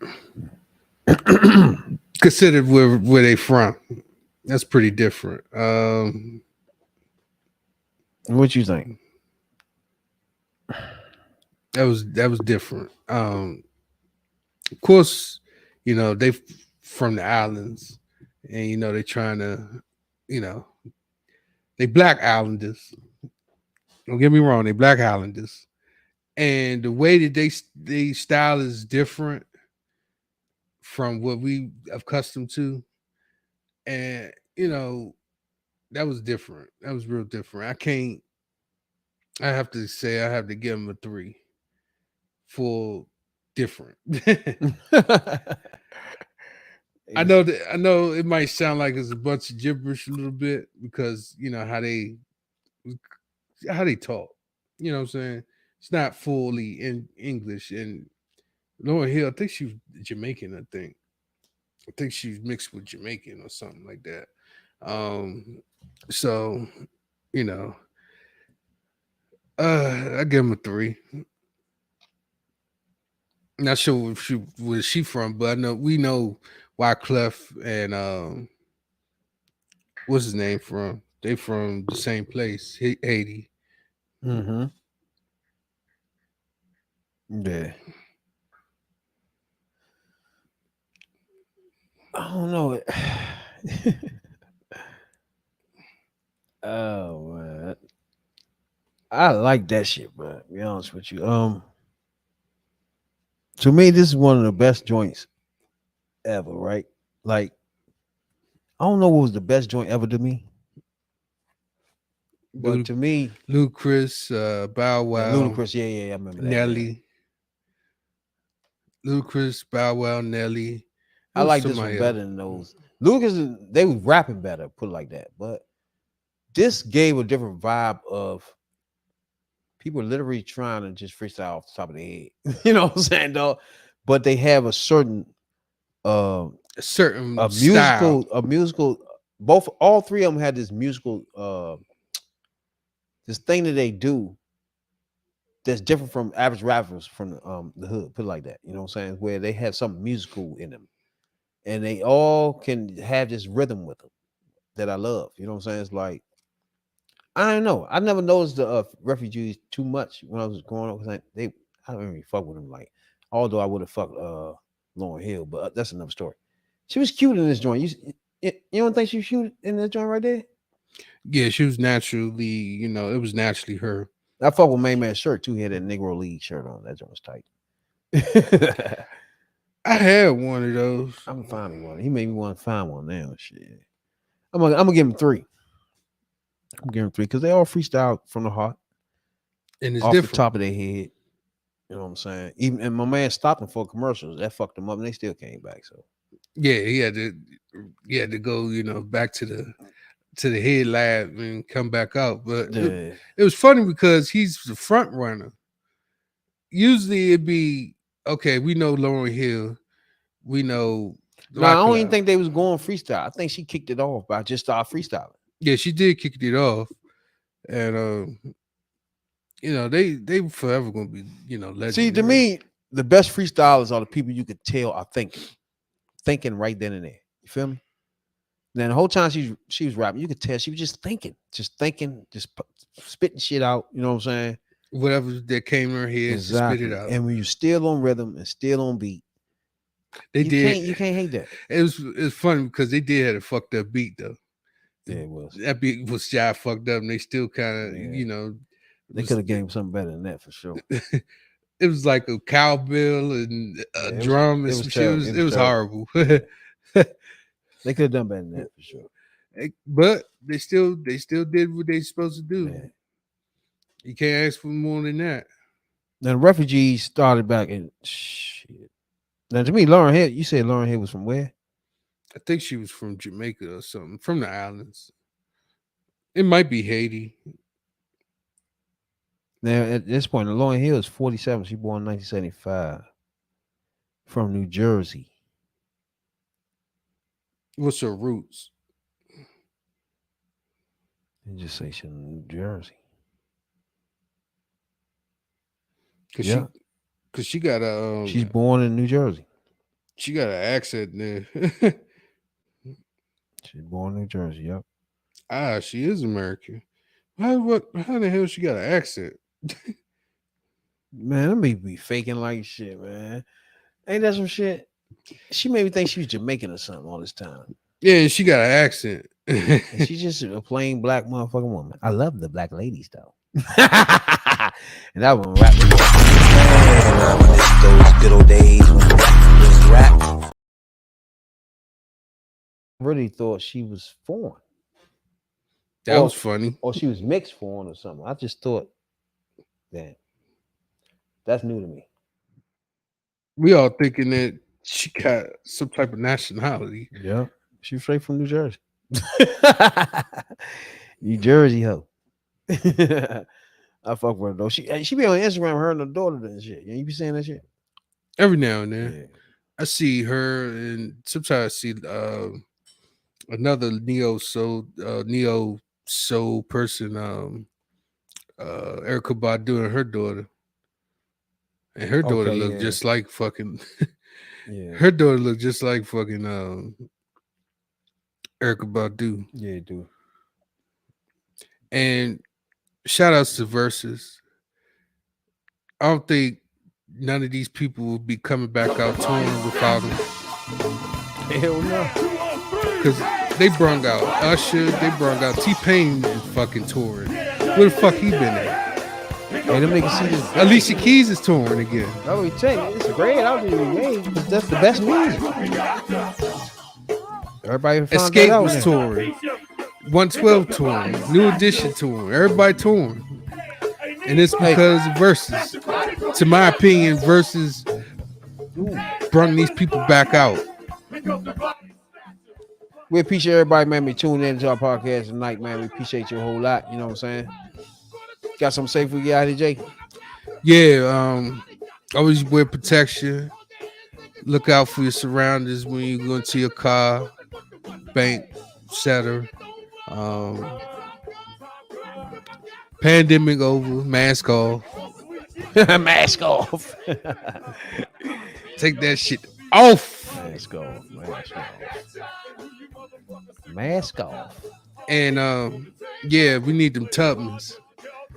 Considered where they from. That's pretty different. What you think? That was different. Of course, they from the islands, and they trying to, they Black Islanders. Don't get me wrong, they Black Islanders, and the way that they style is different from what we accustomed to, and that was different. That was real different. I have to say I have to give them a 3 for different. I know it might sound like it's a bunch of gibberish a little bit because how they talk. You know what I'm saying? It's not fully in English. And Lauryn Hill, I think she's Jamaican, I think she's mixed with Jamaican or something like that. So, I give him a 3. Not sure where she from, but I know we know Wyclef and what's his name from? They from the same place, Haiti. Mm-hmm. Yeah. I don't know. Oh man, I like that shit, bro. To be honest with you, to me, this is one of the best joints ever. Right? Like, I don't know what was the best joint ever to me, but to me, Ludacris, Bow yeah, Wow, Ludacris. Yeah, I remember that. Yeah. Nelly, Ludacris, Bow Wow, Nelly. I It was like this one somebody else. better than those. Lucas, they was rapping better, put it like that. But this gave a different vibe of people literally trying to just freestyle off the top of their head. You know what I'm saying, dog? But they have a certain uh A certain a style. musical both all three of them had this musical this thing that they do that's different from average rappers from the hood, put it like that. You know what I'm saying? Where they have something musical in them. And they all can have this rhythm with them that I love. You know what I'm saying? It's like I don't know. I never noticed the refugees too much when I was growing up because I don't really fuck with them. Like, although I would have fucked Lauren Hill, but that's another story. She was cute in this joint. You don't think she was cute in that joint right there? Yeah, she was naturally, it was naturally her. I fuck with Main Man's shirt too. He had that Negro League shirt on. That joint was tight. I had one of those. I'm gonna find me one. He made me want to find one now. Shit. I'm gonna give him three. I'm gonna give him three because they all freestyle from the heart, And it's off different. the top of their head. You know what I'm saying? Even and my man stopped them for commercials. That fucked them up, and they still came back. So Yeah, he had to go, back to the head lab and come back out. But yeah. it was funny because he's the front runner. Usually it'd be okay, we know Lauren Hill, we know No, I don't even Wyclef. think they was going freestyle. I think she kicked it off by just start freestyling. Yeah, she did kick it off. And they forever gonna be, legendary. See, to me, the best freestylers are the people you could tell are thinking right then and there. You feel me? Then the whole time she was rapping, you could tell she was just thinking, just spitting shit out. You know what I'm saying? Whatever that came in her head, she spit it out. And when you're still on rhythm and still on beat, They did. You can't hate that. It's funny because they did have a fucked up beat though. Yeah, it was. That beat was shy fucked up, and they still kind of, Yeah. They could have gave him something better than that for sure. It was like a cowbell and a drum and some shit. It was horrible. They could have done better than that for sure. But they still did what they supposed to do. Yeah. You can't ask for more than that. Now the refugees started back in shit. Now to me, Lauren Hill, you said Lauren Hill was from where? I think she was from Jamaica or something, from the islands. It might be Haiti. Now at this point, Lauren Hill is 47. She born in 1975. From New Jersey. What's her roots? And just say she's from New Jersey. Cause she got a. She's born in New Jersey. She got an accent there. She's born in New Jersey. Yep. She is American. How the hell she got an accent? Man, let me be faking like shit, man. Ain't that some shit? She made me think she was Jamaican or something all this time. Yeah, she got an accent. And she's just a plain black motherfucking woman. I love the black ladies though. And that one rap. Those good old days when it was rap. I really thought she was foreign. That was funny. Or she was mixed foreign or something. I just thought, damn, that's new to me. We all thinking that she got some type of nationality. Yeah, she's straight from New Jersey. New Jersey hoe. I fuck with her though. She be on Instagram, her and her daughter and shit. You be saying that shit every now and then. Yeah. I see her, and sometimes I see another neo soul person, Erica Badu and her daughter. And her daughter Okay, looked yeah. just like fucking. Yeah, Her daughter looked just like fucking Erica Badu. yeah, dude. And shout outs to Versus. I don't think none of these people will be coming back out touring without them. Hell no. Because they brung out Usher, they brung out T-Pain is fucking touring. Where the fuck he been at? Hey, them niggas see this. Alicia Keys is touring again. I always tell you, it's great out there made because that's the best music. Everybody found Escape that out was now. touring. 112 touring. New Edition touring. Everybody touring. And it's because of Versus. To my opinion, Versus brought these people back out. We appreciate everybody, man, be tuning in to our podcast tonight, man. We appreciate you a whole lot. You know what I'm saying? Got something safe we get out of here, Jay? Yeah, always wear protection. Look out for your surroundings when you go into your car, bank, etc. Pandemic over, mask off. Mask off. Take that shit off. Mask off. Mask off. Mask off. And yeah, we need them Tubmans.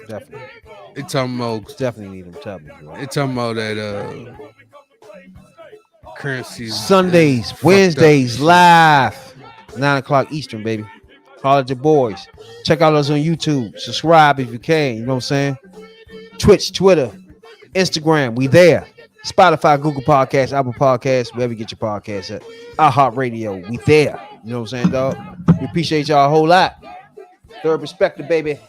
Definitely. They talking about Definitely need them tubs, bro. they talking about that currency. Sundays, Wednesdays, live. 9:00 Eastern, baby. Holler at your boys. Check out us on YouTube. Subscribe if you can. You know what I'm saying? Twitch, Twitter, Instagram. We there. Spotify, Google Podcasts, Apple Podcasts, wherever you get your podcasts at. iHeartRadio. We there. You know what I'm saying, dog? We appreciate y'all a whole lot. Third perspective, baby.